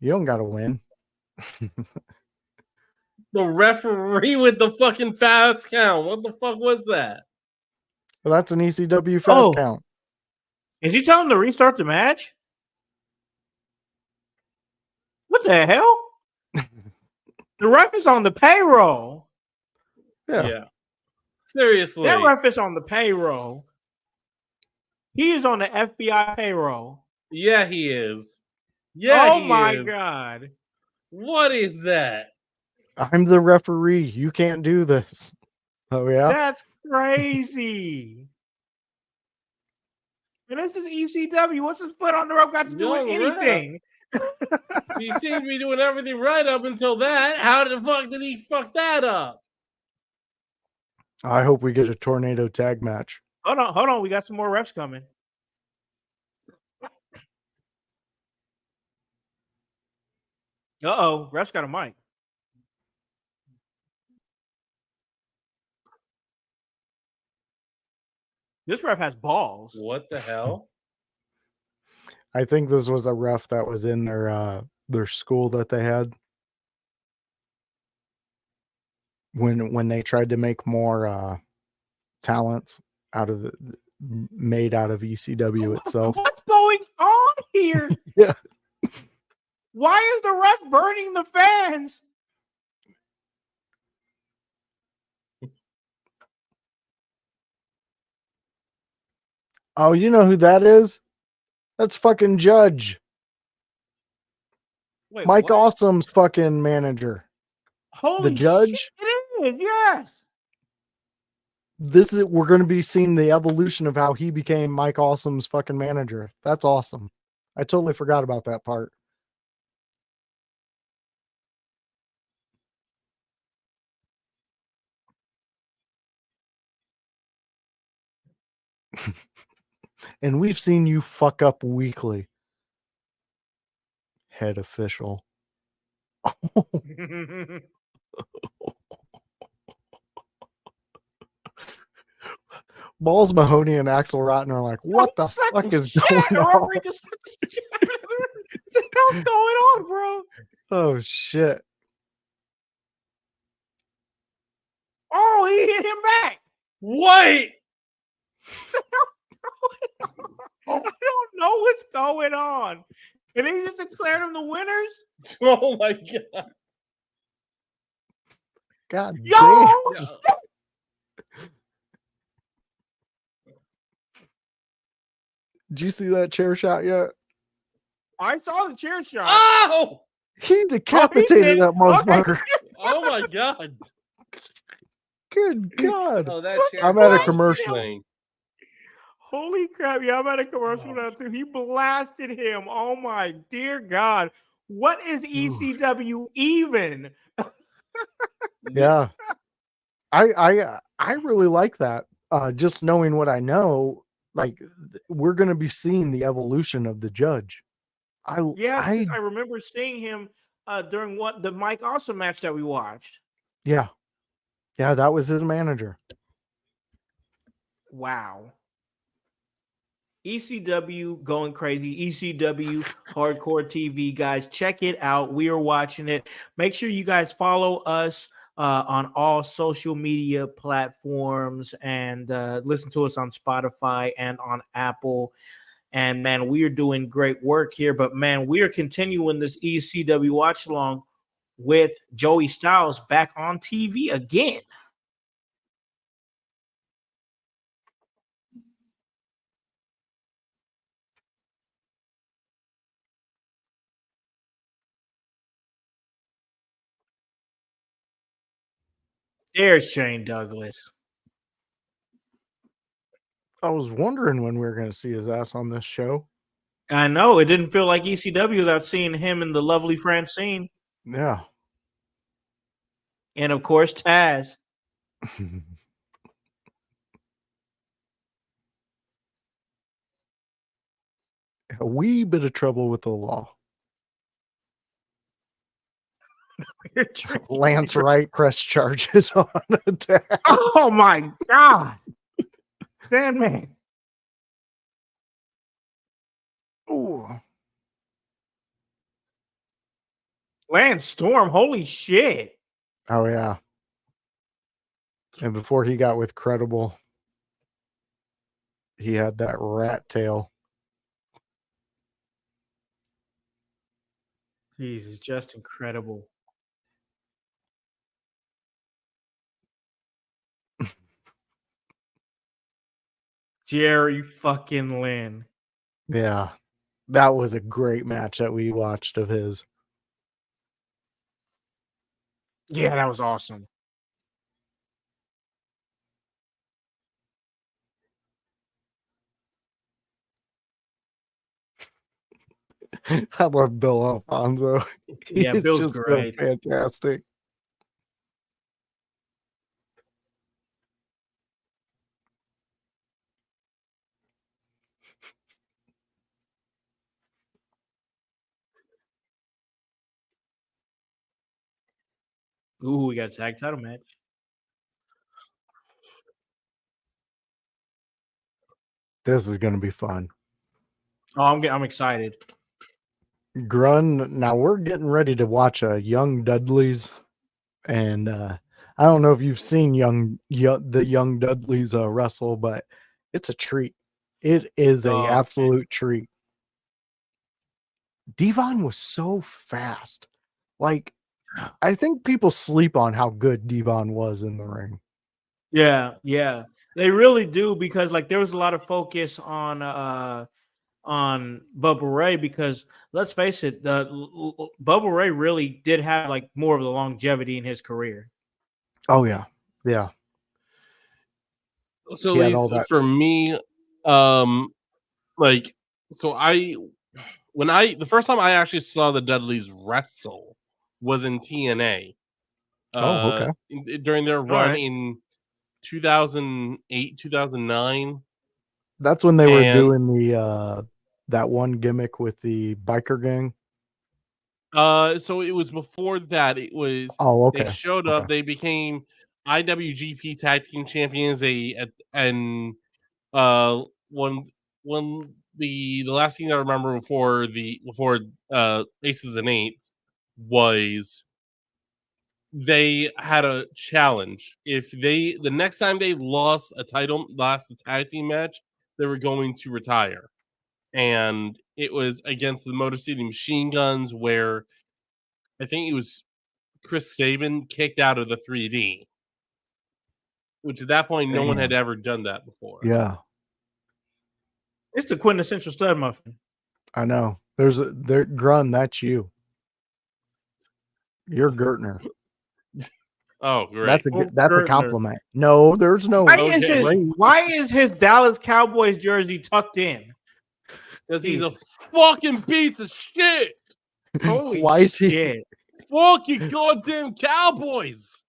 You don't got to win. The referee with the fucking fast count. What the fuck was that? Well, that's an ECW fast count. Is he telling him to restart the match? What the hell? The ref is on the payroll. Yeah. Seriously. That ref is on the payroll. He is on the FBI payroll. Yeah, he is. Yeah. Oh my God. What is that? I'm the referee. You can't do this. Oh yeah. That's crazy. And this is ECW. What's his foot on the rope got to do with anything? He seemed to be doing everything right up until that. How the fuck did he fuck that up? I hope we get a tornado tag match. Hold on. We got some more refs coming. Refs got a mic. This ref has balls. What the hell? I think this was a ref that was in their school that they had when they tried to make more talents made out of ECW itself. What's going on here? Yeah. Why is the ref burning the fans? Oh, you know who that is? That's fucking Judge. Wait, Mike what? Awesome's fucking manager. Holy the Judge? Shit, it is, yes. We're going to be seeing the evolution of how he became Mike Awesome's fucking manager. That's awesome. I totally forgot about that part. And we've seen you fuck up weekly. Head official. Balls Mahoney and Axel Rotten are like, what the fuck is going on? What the hell's going on, bro? Oh shit! Oh, he hit him back. What? I don't know what's going on. And then he just declared them the winners. Oh my god! God Yo, damn! Did you see that chair shot yet? I saw the chair shot. Oh! He decapitated that motherfucker. Oh my god! Good God! Oh, that chair. I'm at a commercial. Holy crap! Yeah, I'm at a commercial now too. He blasted him. Oh my dear God! What is ECW even? Yeah, I really like that. Just knowing what I know, like we're gonna be seeing the evolution of the judge. I remember seeing him during the Mike Awesome match that we watched. yeah, that was his manager. Wow. ECW going crazy. ECW Hardcore TV, guys. Check it out. We are watching it. Make sure you guys follow us on all social media platforms and listen to us on Spotify and on Apple. And man, we are doing great work here. But man, we are continuing this ECW watch along with Joey Styles back on TV again. There's Shane Douglas. I was wondering when we were going to see his ass on this show. I know. It didn't feel like ECW without seeing him and the lovely Francine. Yeah. And, of course, Taz. A wee bit of trouble with the law. Lance Wright press charges on Taz. Oh, my God. Sandman. Ooh. Lance Storm, holy shit. Oh, yeah. And before he got with Credible, he had that rat tail. Jesus, just incredible. Jerry fucking Lynn. Yeah. That was a great match that we watched of his. Yeah, that was awesome. I love Bill Alfonso. Yeah, He's Bill's just great. so fantastic. Ooh, we got a tag title match. This is going to be fun. Oh, I'm excited. Grun. Now we're getting ready to watch Young Dudleys, and I don't know if you've seen the Young Dudleys wrestle, but it's a treat. It is a absolute treat. Devon was so fast. Like, I think people sleep on how good Devon was in the ring. Yeah, they really do, because like there was a lot of focus on Bubba Ray, because let's face it, Bubba Ray really did have like more of the longevity in his career. Oh yeah. So at least for me, like, so the first time I actually saw the Dudleys wrestle was in TNA. Okay. During their run in 2008, 2009. That's when they were doing the that one gimmick with the biker gang. So it was before that. It was they showed up, they became IWGP Tag Team Champions. When the last thing I remember before Aces and Eights, was they had a challenge. If the next time they lost a tag team match, they were going to retire. And it was against the Motor City Machine Guns, where I think it was Chris Sabin kicked out of the 3D, which at that point no one had ever done that before. Yeah, it's the quintessential stud muffin. I know. Grun, that's you. You're Gertner. Oh, great. That's a compliment. No, there's no. Why is his Dallas Cowboys jersey tucked in? Because he's a fucking piece of shit. Holy shit. Fucking goddamn Cowboys.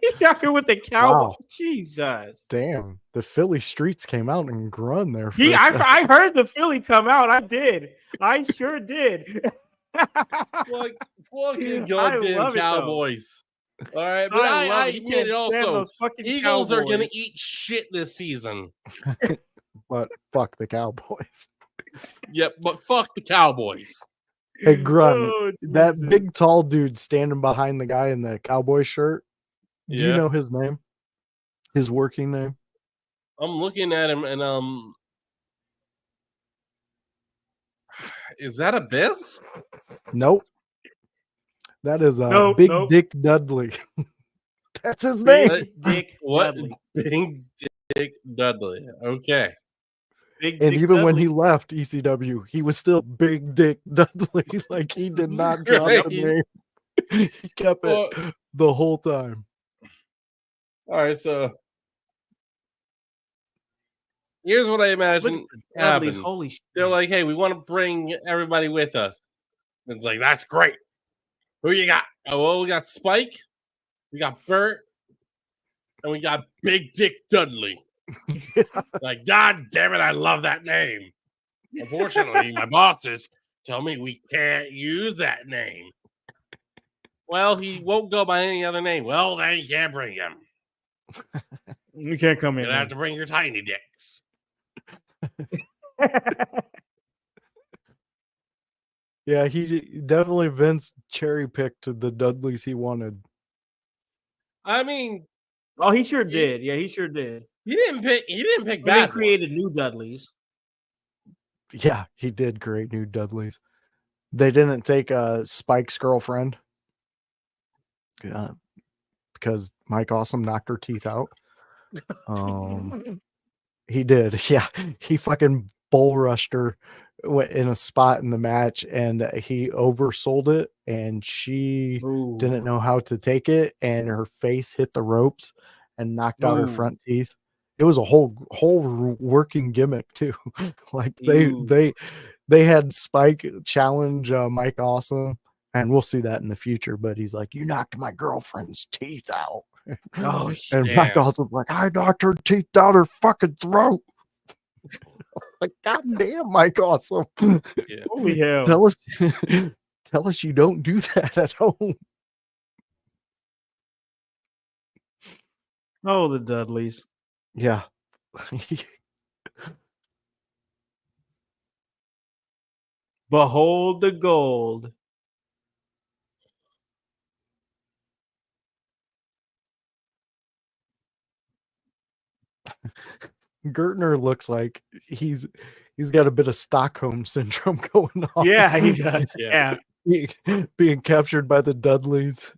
He got here with the Cowboys. Wow. Jesus. Damn. The Philly streets came out and Grun there. I heard the Philly come out. I did. I sure did. Fucking goddamn Cowboys. All right, but I admit it also. Eagles are going to eat shit this season. But fuck the Cowboys. Yep, but fuck the Cowboys. Hey, Grun, that big tall dude standing behind the guy in the cowboy shirt. Do you know his name? His working name? I'm looking at him and is that Abyss? Nope. That is Big Dick Dudley. That's his name. Dick Dudley. Big Dick Dudley. Okay. And even when he left ECW, he was still Big Dick Dudley. Like, he did not drop the name. He kept it the whole time. All right, so here's what I imagine happened. Holy shit. They're like, hey, we want to bring everybody with us. And it's like, that's great. Who you got? Oh, well, we got Spike, we got Bert, and we got Big Dick Dudley. Like, God damn it, I love that name. Unfortunately, my bosses tell me we can't use that name. Well, he won't go by any other name. Well, then you can't bring him. You can't come in. You'll have to bring your tiny dicks. Yeah, he definitely Vince cherry picked the Dudleys he wanted. I mean, he sure did. Yeah, he sure did. He didn't pick bad. He created new Dudleys. Yeah, he did create new Dudleys. They didn't take Spike's girlfriend. Yeah, because Mike Awesome knocked her teeth out. He did. Yeah, he fucking bull rushed her in a spot in the match, and he oversold it, and she didn't know how to take it, and her face hit the ropes and knocked out her front teeth. It was a whole working gimmick too. Like they had Spike challenge Mike Awesome, and we'll see that in the future. But he's like, "You knocked my girlfriend's teeth out." Oh, and Mike Awesome's like, "I knocked her teeth down her fucking throat." I was like, God damn, Mike Awesome. Yeah. Holy hell. Tell us you don't do that at home. Oh, the Dudleys. Yeah. Behold the gold. Gertner looks like he's got a bit of Stockholm syndrome going on. Yeah, he does. Yeah. Being captured by the Dudleys.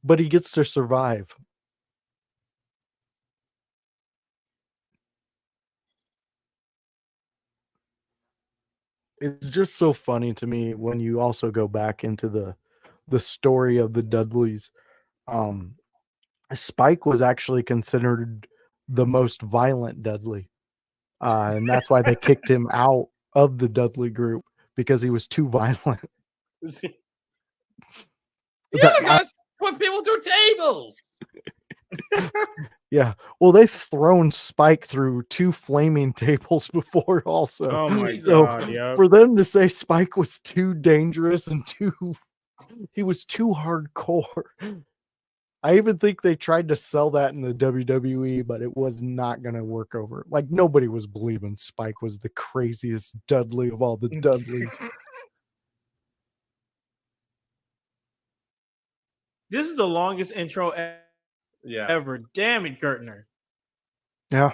But he gets to survive. It's just so funny to me when you also go back into the story of the Dudleys. Spike was actually considered the most violent Dudley. And that's why they kicked him out of the Dudley group, because he was too violent. The other guys put people through tables. Yeah. Well, they've thrown Spike through 2 flaming tables before also. Oh my God. Yeah. For them to say Spike was too dangerous and he was too hardcore. I even think they tried to sell that in the WWE, but it was not going to work over. Like, nobody was believing Spike was the craziest Dudley of all the Dudleys. This is the longest intro ever. Damn it, Gertner. Yeah.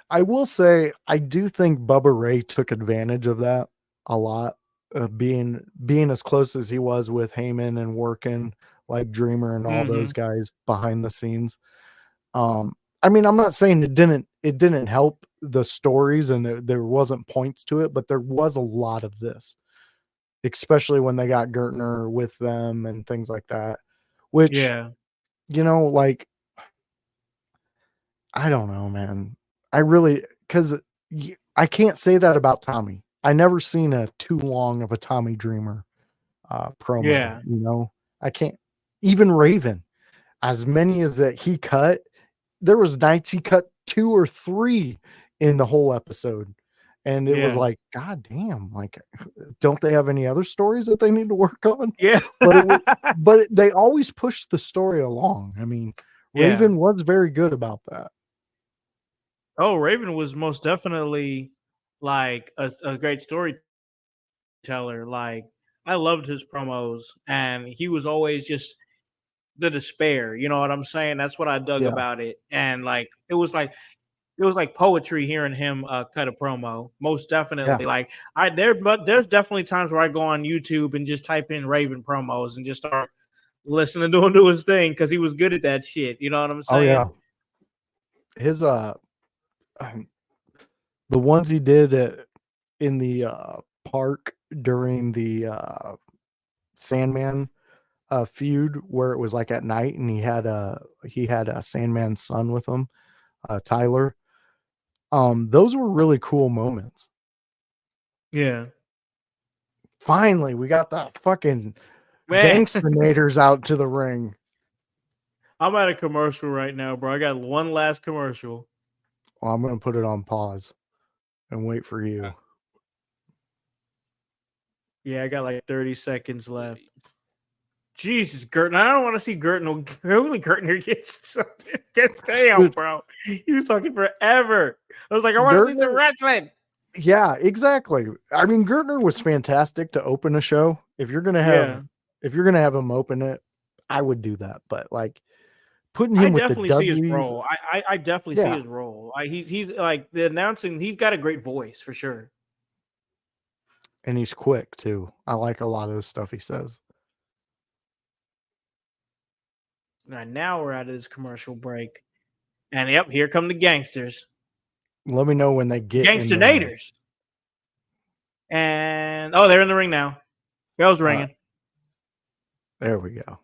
I will say, I do think Bubba Ray took advantage of that a lot, being as close as he was with Heyman and working like Dreamer and all those guys behind the scenes. I mean, I'm not saying it didn't help the stories and there wasn't points to it, but there was a lot of this, especially when they got Gertner with them and things like that, which, you know, like, I don't know, man. I really, because I can't say that about Tommy. I never seen a too long of a Tommy Dreamer promo. You know, I can't. Even Raven, as many as that he cut, there was nights he cut 2 or 3 in the whole episode, and it was like, God damn! Like, don't they have any other stories that they need to work on? Yeah, but they always push the story along. I mean, Raven was very good about that. Oh, Raven was most definitely like a great storyteller. Like, I loved his promos, and he was always just the despair. You know what I'm saying? That's what I dug about it. And like, it was like poetry hearing him cut a promo. Most definitely. Like, but there's definitely times where I go on YouTube and just type in Raven promos and just start listening to him do his thing because he was good at that shit. You know what I'm saying? Oh yeah. His the ones he did in the park during the Sandman feud, where it was like at night and he had a Sandman's son with him, Tyler. Those were really cool moments. Yeah. Finally, we got the fucking Gangsternators out to the ring. I'm at a commercial right now, bro. I got one last commercial. Well, I'm gonna put it on pause and wait for you. Yeah, I got like 30 seconds left. Jesus, Gertner. I don't want to see Gertner. Only Gertner gets damn, bro. He was talking forever. I was like, I want to see some wrestling. Yeah, exactly. I mean, Gertner was fantastic to open a show. If you're gonna have him open it, I would do that. But like putting him with the definitely see his role. I definitely see his role. He's like the announcing. He's got a great voice for sure. And he's quick too. I like a lot of the stuff he says. All right, now we're out of this commercial break. And yep, here come the gangsters. Let me know when they get Gangsternators. And they're in the ring now. Bell's ringing. There we go.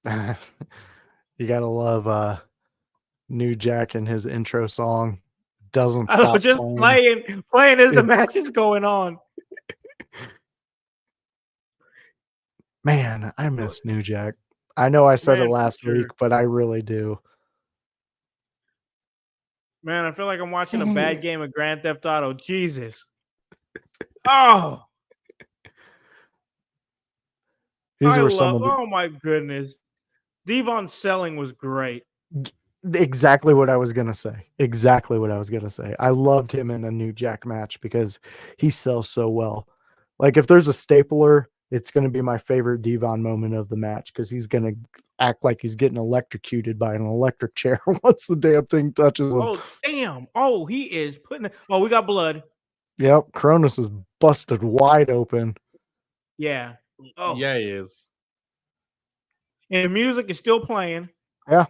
You gotta love New Jack and his intro song. Doesn't stop just playing as the match is going on. Man, I miss New Jack. I know I said it last week, but I really do. Man, I feel like I'm watching a bad game of Grand Theft Auto. Jesus. Oh. Oh my goodness. Devon's selling was great. Exactly what I was gonna say. I loved him in a New Jack match because he sells so well. Like if there's a stapler, it's gonna be my favorite Devon moment of the match because he's gonna act like he's getting electrocuted by an electric chair once the damn thing touches him. Oh damn! Oh, he is putting it. Oh, we got blood. Yep, Cronus is busted wide open. Yeah. Oh yeah, he is. And the music is still playing. Yeah.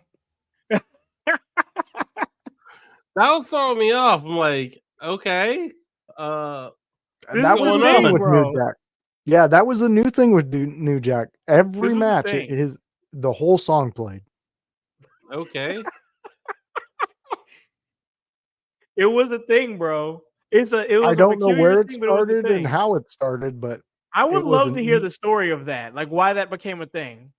That was throwing me off. I'm like, okay. That was the thing with New Jack. Yeah, that was a new thing with New Jack. Every match, the whole song played. Okay. It was a thing, bro. I don't know where it started and how it started, but I would love to hear the story of that, like why that became a thing.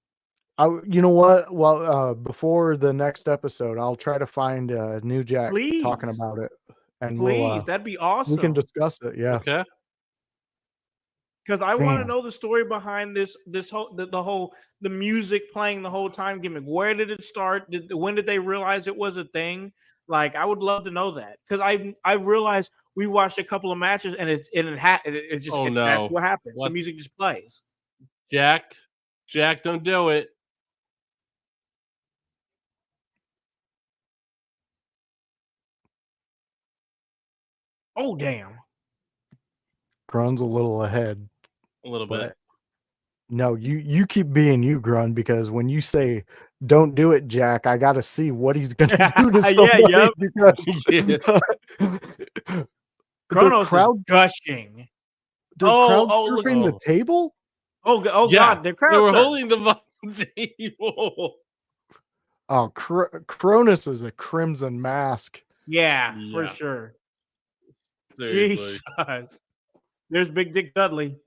You know what? Well, before the next episode, I'll try to find New Jack talking about it, and that'd be awesome. We can discuss it. Yeah. Okay. Because I want to know the story behind this whole the music playing the whole time gimmick. Where did it start? When did they realize it was a thing? Like I would love to know that because I realized we watched a couple of matches, and it's just Oh, no. that's what happens. What? The music just plays. Jack, don't do it. Oh, damn. Grun's a little ahead. A little bit. No, you keep being you, Grun, because when you say don't do it, Jack, I got to see what he's going to do to somebody. Yeah, yep. Because Kronos is gushing. They're crowd surfing the table? Oh Yeah, God, they're crowd they were surfing. holding the table. Oh, Cronus is a crimson mask. Yeah, for sure. Seriously. Jesus. There's Big Dick Dudley.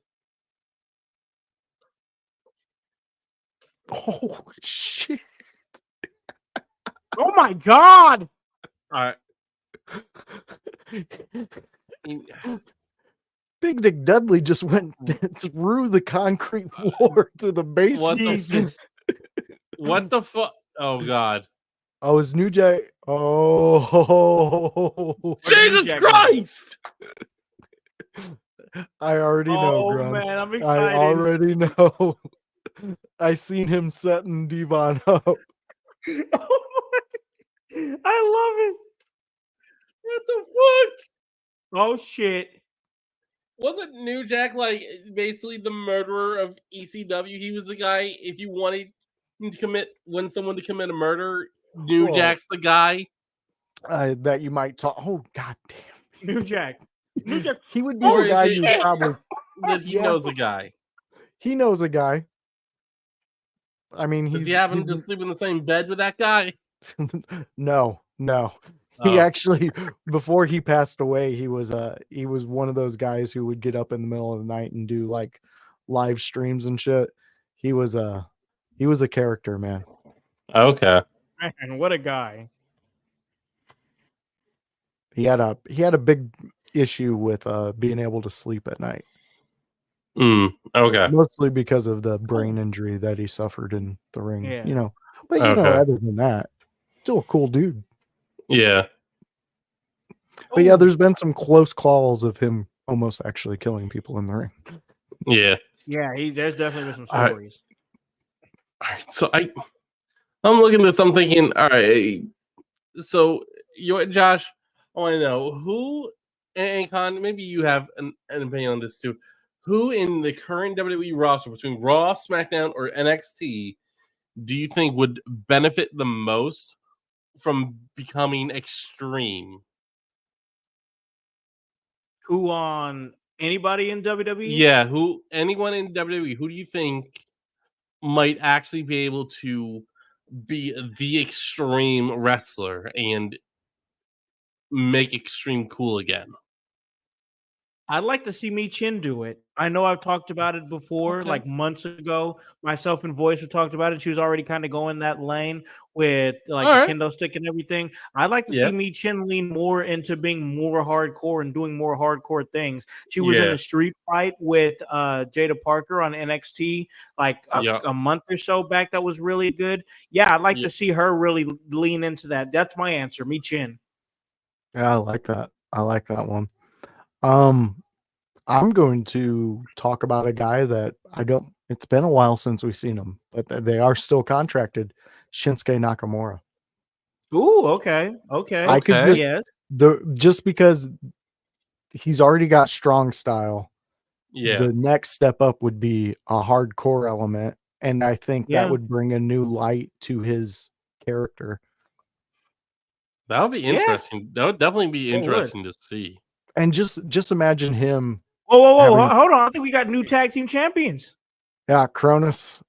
Oh, shit. Oh, my God. All right. Big Dick Dudley just went through the concrete floor to the basement. What the fuck? Oh, God. Oh, is New Jack? Oh, Jesus Christ! I already know, Grun. Oh, man, I'm excited. I already know. I seen him setting Devon up. Oh, I love it. What the fuck? Oh, shit. Wasn't New Jack like basically the murderer of ECW? He was the guy, if you wanted someone to commit a murder, New Jack's the guy. That you might talk. Oh, God damn. New Jack. New Jack. He would be the guy you probably. That he knows a guy. He knows a guy. I mean, does he happen to sleep in the same bed with that guy? No. He actually, before he passed away, he was one of those guys who would get up in the middle of the night and do like live streams and shit. He was a character, man. Okay. Man, what a guy. He had a big issue with being able to sleep at night. Okay. Mostly because of the brain injury that he suffered in the ring. Yeah. But other than that, still a cool dude. Yeah. But yeah, there's been some close calls of him almost actually killing people in the ring. Yeah. Yeah, there's definitely been some stories. All right. So I'm looking at this, I'm thinking, all right, so Josh, I want to know who, and Con, maybe you have an opinion on this too. Who in the current WWE roster between Raw, SmackDown, or NXT do you think would benefit the most from becoming extreme? Who on anybody in WWE? Yeah, anyone in WWE, who do you think might actually be able to be the extreme wrestler and make extreme cool again? I'd like to see Me Chin do it. I know I've talked about it before, like months ago. Myself and Voice have talked about it. She was already kind of going that lane with like the kendo stick and everything. I'd like to see Me Chin lean more into being more hardcore and doing more hardcore things. She was in a street fight with Jada Parker on NXT like a month or so back. That was really good. Yeah, I'd like to see her really lean into that. That's my answer. Me Chin. Yeah, I like that. I like that one. I'm going to talk about a guy that it's been a while since we've seen him, but they are still contracted. Shinsuke Nakamura. Ooh, okay. I could just because he's already got strong style. Yeah. The next step up would be a hardcore element. And I think that would bring a new light to his character. That would be interesting. That would definitely be interesting to see. And just imagine him. Whoa! Hold on! I think we got new tag team champions. Yeah, Cronus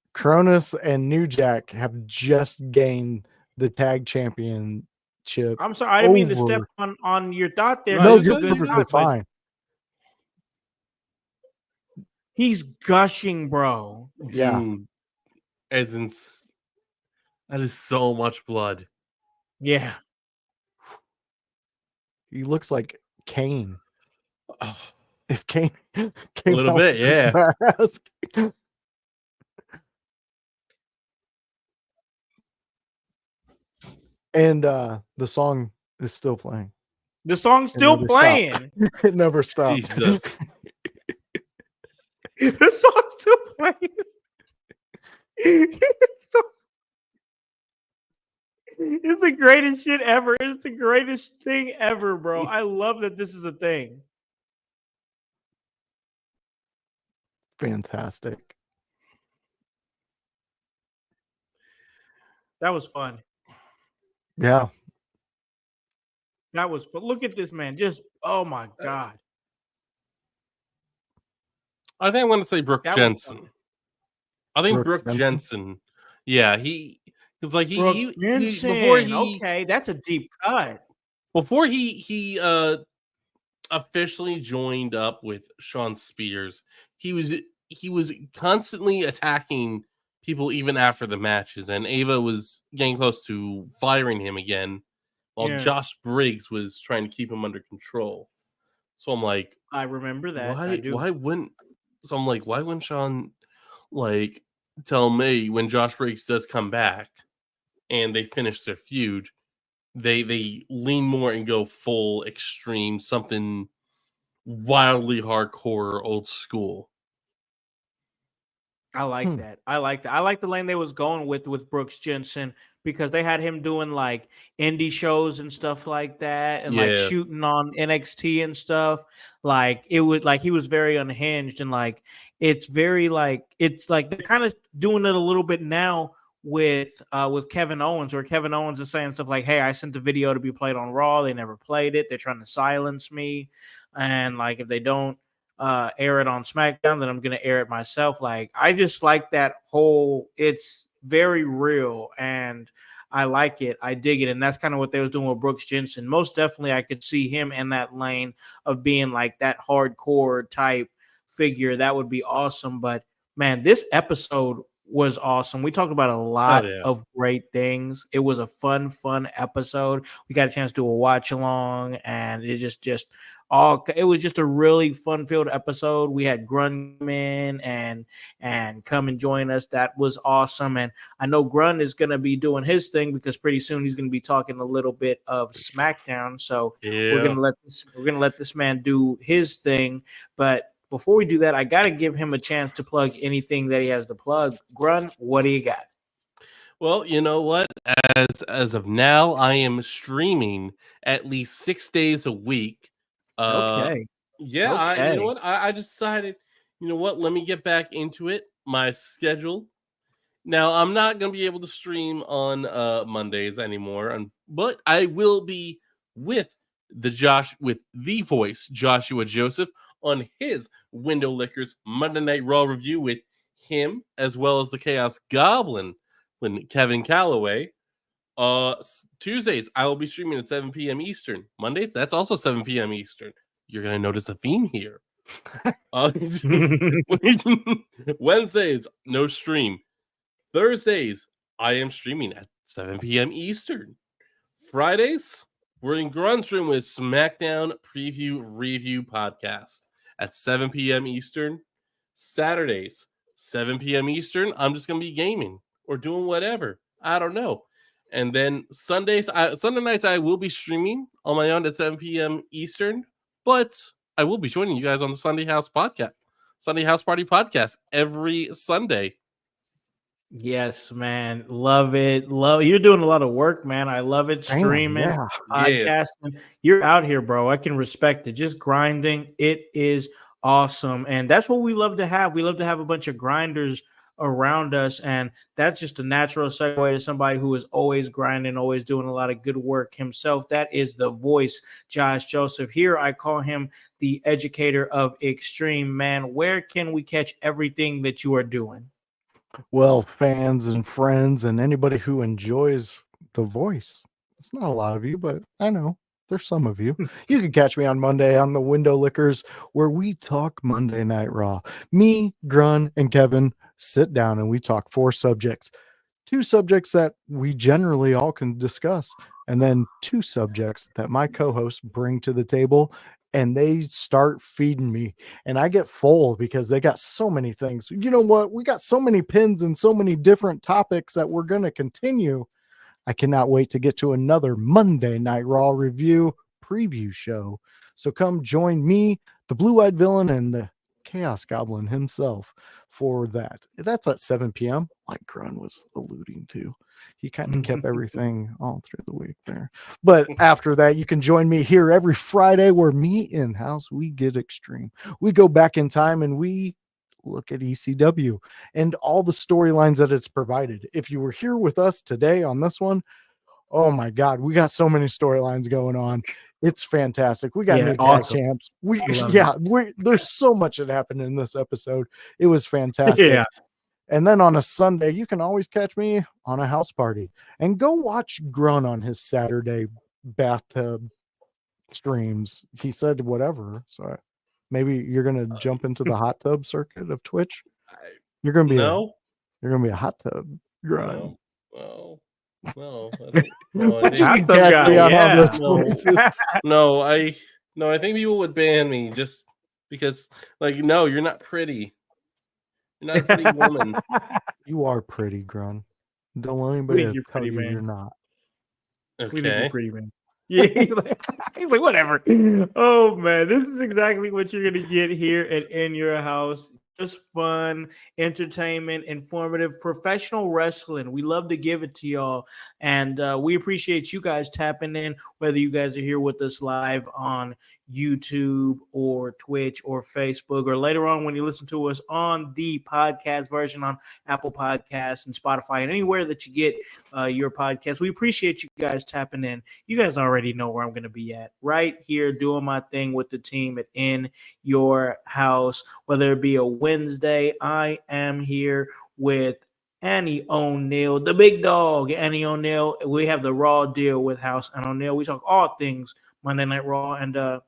and New Jack have just gained the tag championship. I'm sorry, I didn't mean to step on your thought there. No, you're perfectly fine. He's gushing, bro. Yeah, that is so much blood. Yeah, he looks like Kane. Oh. If Kane a little bit, yeah. And the song is still playing. The song's still playing. It never stops. Jesus. The song's still playing. It's the greatest shit ever. It's the greatest thing ever, bro. I love that this is a thing. Fantastic. That was fun. Yeah. That was fun. Look at this, man. Just, oh my God. I think I want to say Brooke Jensen. I think Brooke Jensen. Yeah, because like he before he okay, that's a deep cut. Before he officially joined up with Sean Spears, he was constantly attacking people even after the matches, and Ava was getting close to firing him again, while Josh Briggs was trying to keep him under control. So I'm like, I remember that. Why wouldn't? So I'm like, why wouldn't Sean like tell me when Josh Briggs does come back and they finish their feud, they lean more and go full extreme, something wildly hardcore, old school. I like that. I like that. I like the lane they was going with Brooks Jensen, because they had him doing like indie shows and stuff like that, and like shooting on NXT and stuff. Like it would, like he was very unhinged, and like it's like they're kind of doing it a little bit now with Kevin Owens, where Kevin Owens is saying stuff like, "Hey, I sent the video to be played on Raw. They never played it. They're trying to silence me, and like if they don't air it on SmackDown, then I'm gonna air it myself." Like I just like that whole, it's very real and I like it. I dig it. And that's kind of what they was doing with Brooks Jensen. Most definitely I could see him in that lane of being like that hardcore type figure. That would be awesome. But man, this episode was awesome. We talked about a lot of great things. It was a fun episode. We got a chance to do a watch along, and it it was just a really fun-filled episode. We had Grun come in and come and join us. That was awesome. And I know Grun is going to be doing his thing, because pretty soon he's going to be talking a little bit of SmackDown. So we're going to let this man do his thing. But before we do that, I got to give him a chance to plug anything that he has to plug. Grun, what do you got? Well, you know what? As of now, I am streaming at least 6 days a week. Okay. Yeah, you know what? I decided, you know what? Let me get back into it. My schedule. Now, I'm not going to be able to stream on Mondays anymore, but I will be with the voice, Joshua Joseph, on his Window Lickers Monday Night Raw review with him, as well as the Chaos Goblin, Kevin Calloway. Tuesdays, I will be streaming at 7 p.m. Eastern. Mondays, that's also 7 p.m. Eastern. You're going to notice a theme here. Wednesdays, no stream. Thursdays, I am streaming at 7 p.m. Eastern. Fridays, we're in Grun's room with SmackDown Preview Review Podcast at 7 p.m. Eastern. Saturdays, 7 p.m. Eastern, I'm just going to be gaming or doing whatever. I don't know. And then Sunday nights, I will be streaming on my own at 7 p.m. Eastern, but I will be joining you guys on the Sunday House Party podcast every Sunday. Yes, man. Love it. You're doing a lot of work, man. I love it. Streaming, podcasting. You're out here, bro. I can respect it. Just grinding. It is awesome. And that's what we love to have. We love to have a bunch of grinders around us, and that's just a natural segue to somebody who is always grinding, always doing a lot of good work himself. That is the voice, Josh Joseph. Here I call him the educator of extreme. Man, where can we catch everything that you are doing? Well, fans and friends and anybody who enjoys the voice, it's not a lot of you, but I know there's some of you. You can catch me on Monday on the Window Lickers, where we talk Monday Night Raw. Me, Grun, and Kevin sit down and we talk 4 subjects. 2 subjects that we generally all can discuss, and then 2 subjects that my co-hosts bring to the table, and they start feeding me, and I get full because they got so many things. You know what? We got so many pins and so many different topics that we're going to continue. I cannot wait to get to another Monday Night Raw review, preview show. So come join me, the Blue-Eyed Villain, and the Chaos Goblin himself for that. That's at 7 p.m., like Grun was alluding to. He kind of kept everything all through the week there. But after that, you can join me here every Friday where me and Howse, we get extreme. We go back in time and we look at ECW and all the storylines that it's provided. If you were here with us today on this one, oh my God, we got so many storylines going on. It's fantastic. We got new tag champs. There's so much that happened in this episode. It was fantastic. Yeah. And then on a Sunday, you can always catch me on a house party and go watch Grun on his Saturday bathtub streams. He said whatever. So maybe you're going to jump into the hot tub circuit of Twitch. You're going to be you're going to be a hot tub Grun. No, I think people would ban me just because, like, no, you're not pretty. You're not a pretty woman. You are pretty, Grun. Don't let anybody tell you you're not. Okay. We think you're pretty, man. Yeah, he's like, whatever. Oh man, this is exactly what you're gonna get here at In Your House. Just fun, entertainment, informative, professional wrestling. We love to give it to y'all. And we appreciate you guys tapping in, whether you guys are here with us live on YouTube or Twitch or Facebook, or later on when you listen to us on the podcast version on Apple Podcasts and Spotify and anywhere that you get your podcast. We appreciate you guys tapping in. You guys already know where I'm going to be at, right here doing my thing with the team at In Your House. Whether it be a Wednesday, I am here with Annie O'Neill, the big dog, Annie O'Neill. We have the Raw deal with Howse and O'Neill. We talk all things Monday Night Raw, and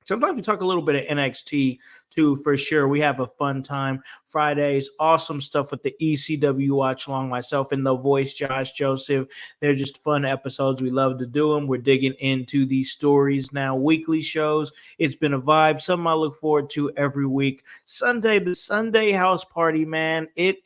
sometimes we talk a little bit of NXT too, for sure. We have a fun time. Fridays, awesome stuff with the ECW watch along, myself and the voice, Josh Joseph. They're just fun episodes. We love to do them. We're digging into these stories now. Weekly shows. It's been a vibe. Something I look forward to every week. Sunday, the Sunday house party, man. It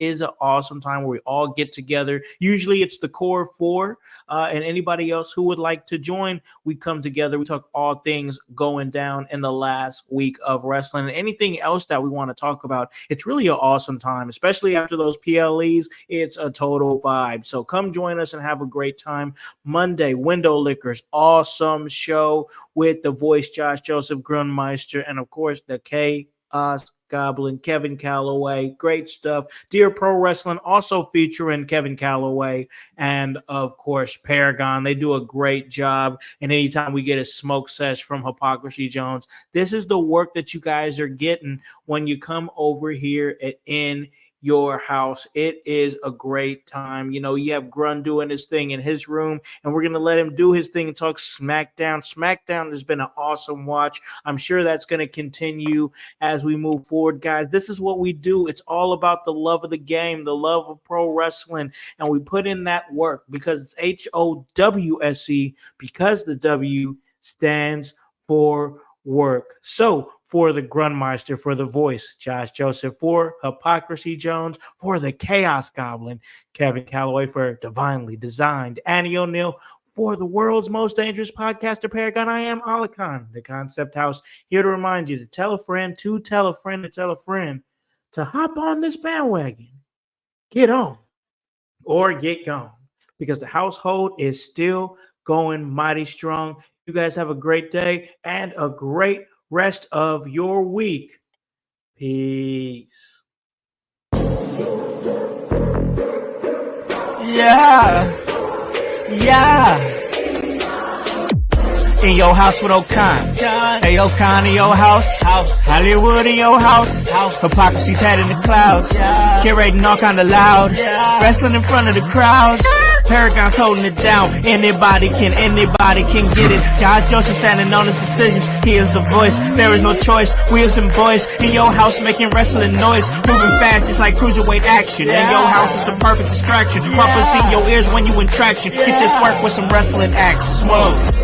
is an awesome time where we all get together. Usually it's the core four, and anybody else who would like to join, we come together. We talk all things going down in the last week of wrestling and anything else that we want to talk about. It's really an awesome time, especially after those PLEs. It's a total vibe. So come join us and have a great time. Monday, Window Lickers, awesome show with the voice, Josh Joseph, Grunmeister, and of course the Chaos Goblin, Kevin Calloway. Great stuff. Dear Pro Wrestling, also featuring Kevin Calloway and, of course, Paragon. They do a great job. And anytime we get a smoke sesh from Hypocrisy Jones, this is the work that you guys are getting when you come over here at In Your House. It is a great time. You know, you have Grun doing his thing in his room, and we're going to let him do his thing and talk SmackDown. SmackDown has been an awesome watch. I'm sure that's going to continue as we move forward, guys. This is what we do. It's all about the love of the game, the love of pro wrestling, and we put in that work because it's HOWSE, because the W stands for work. So for the Grunmeister, for the voice, Josh Joseph, for Hypocrisy Jones, for the Chaos Goblin, Kevin Calloway, for Divinely Designed, Annie O'Neill, for the world's most dangerous podcaster, Paragon, I am Alakan, the Concept House, here to remind you to tell a friend, to tell a friend, to tell a friend, to hop on this bandwagon, get on, or get gone, because the household is still going mighty strong. You guys have a great day and a great rest of your week. Peace. Yeah. In your house with Okan. Hey, Okan in your house. Hollywood in your house. Hypocrisy's head in the clouds. Curating all kind of loud. Wrestling in front of the crowds. Paragon's holding it down. Anybody can get it. Josh Joseph standing on his decisions. He is the voice. There is no choice. We is them boys in your house making wrestling noise. Moving fast just like cruiserweight action. In your house is the perfect distraction. Pumpers in your ears when you in traction. Get this work with some wrestling action. Smoke.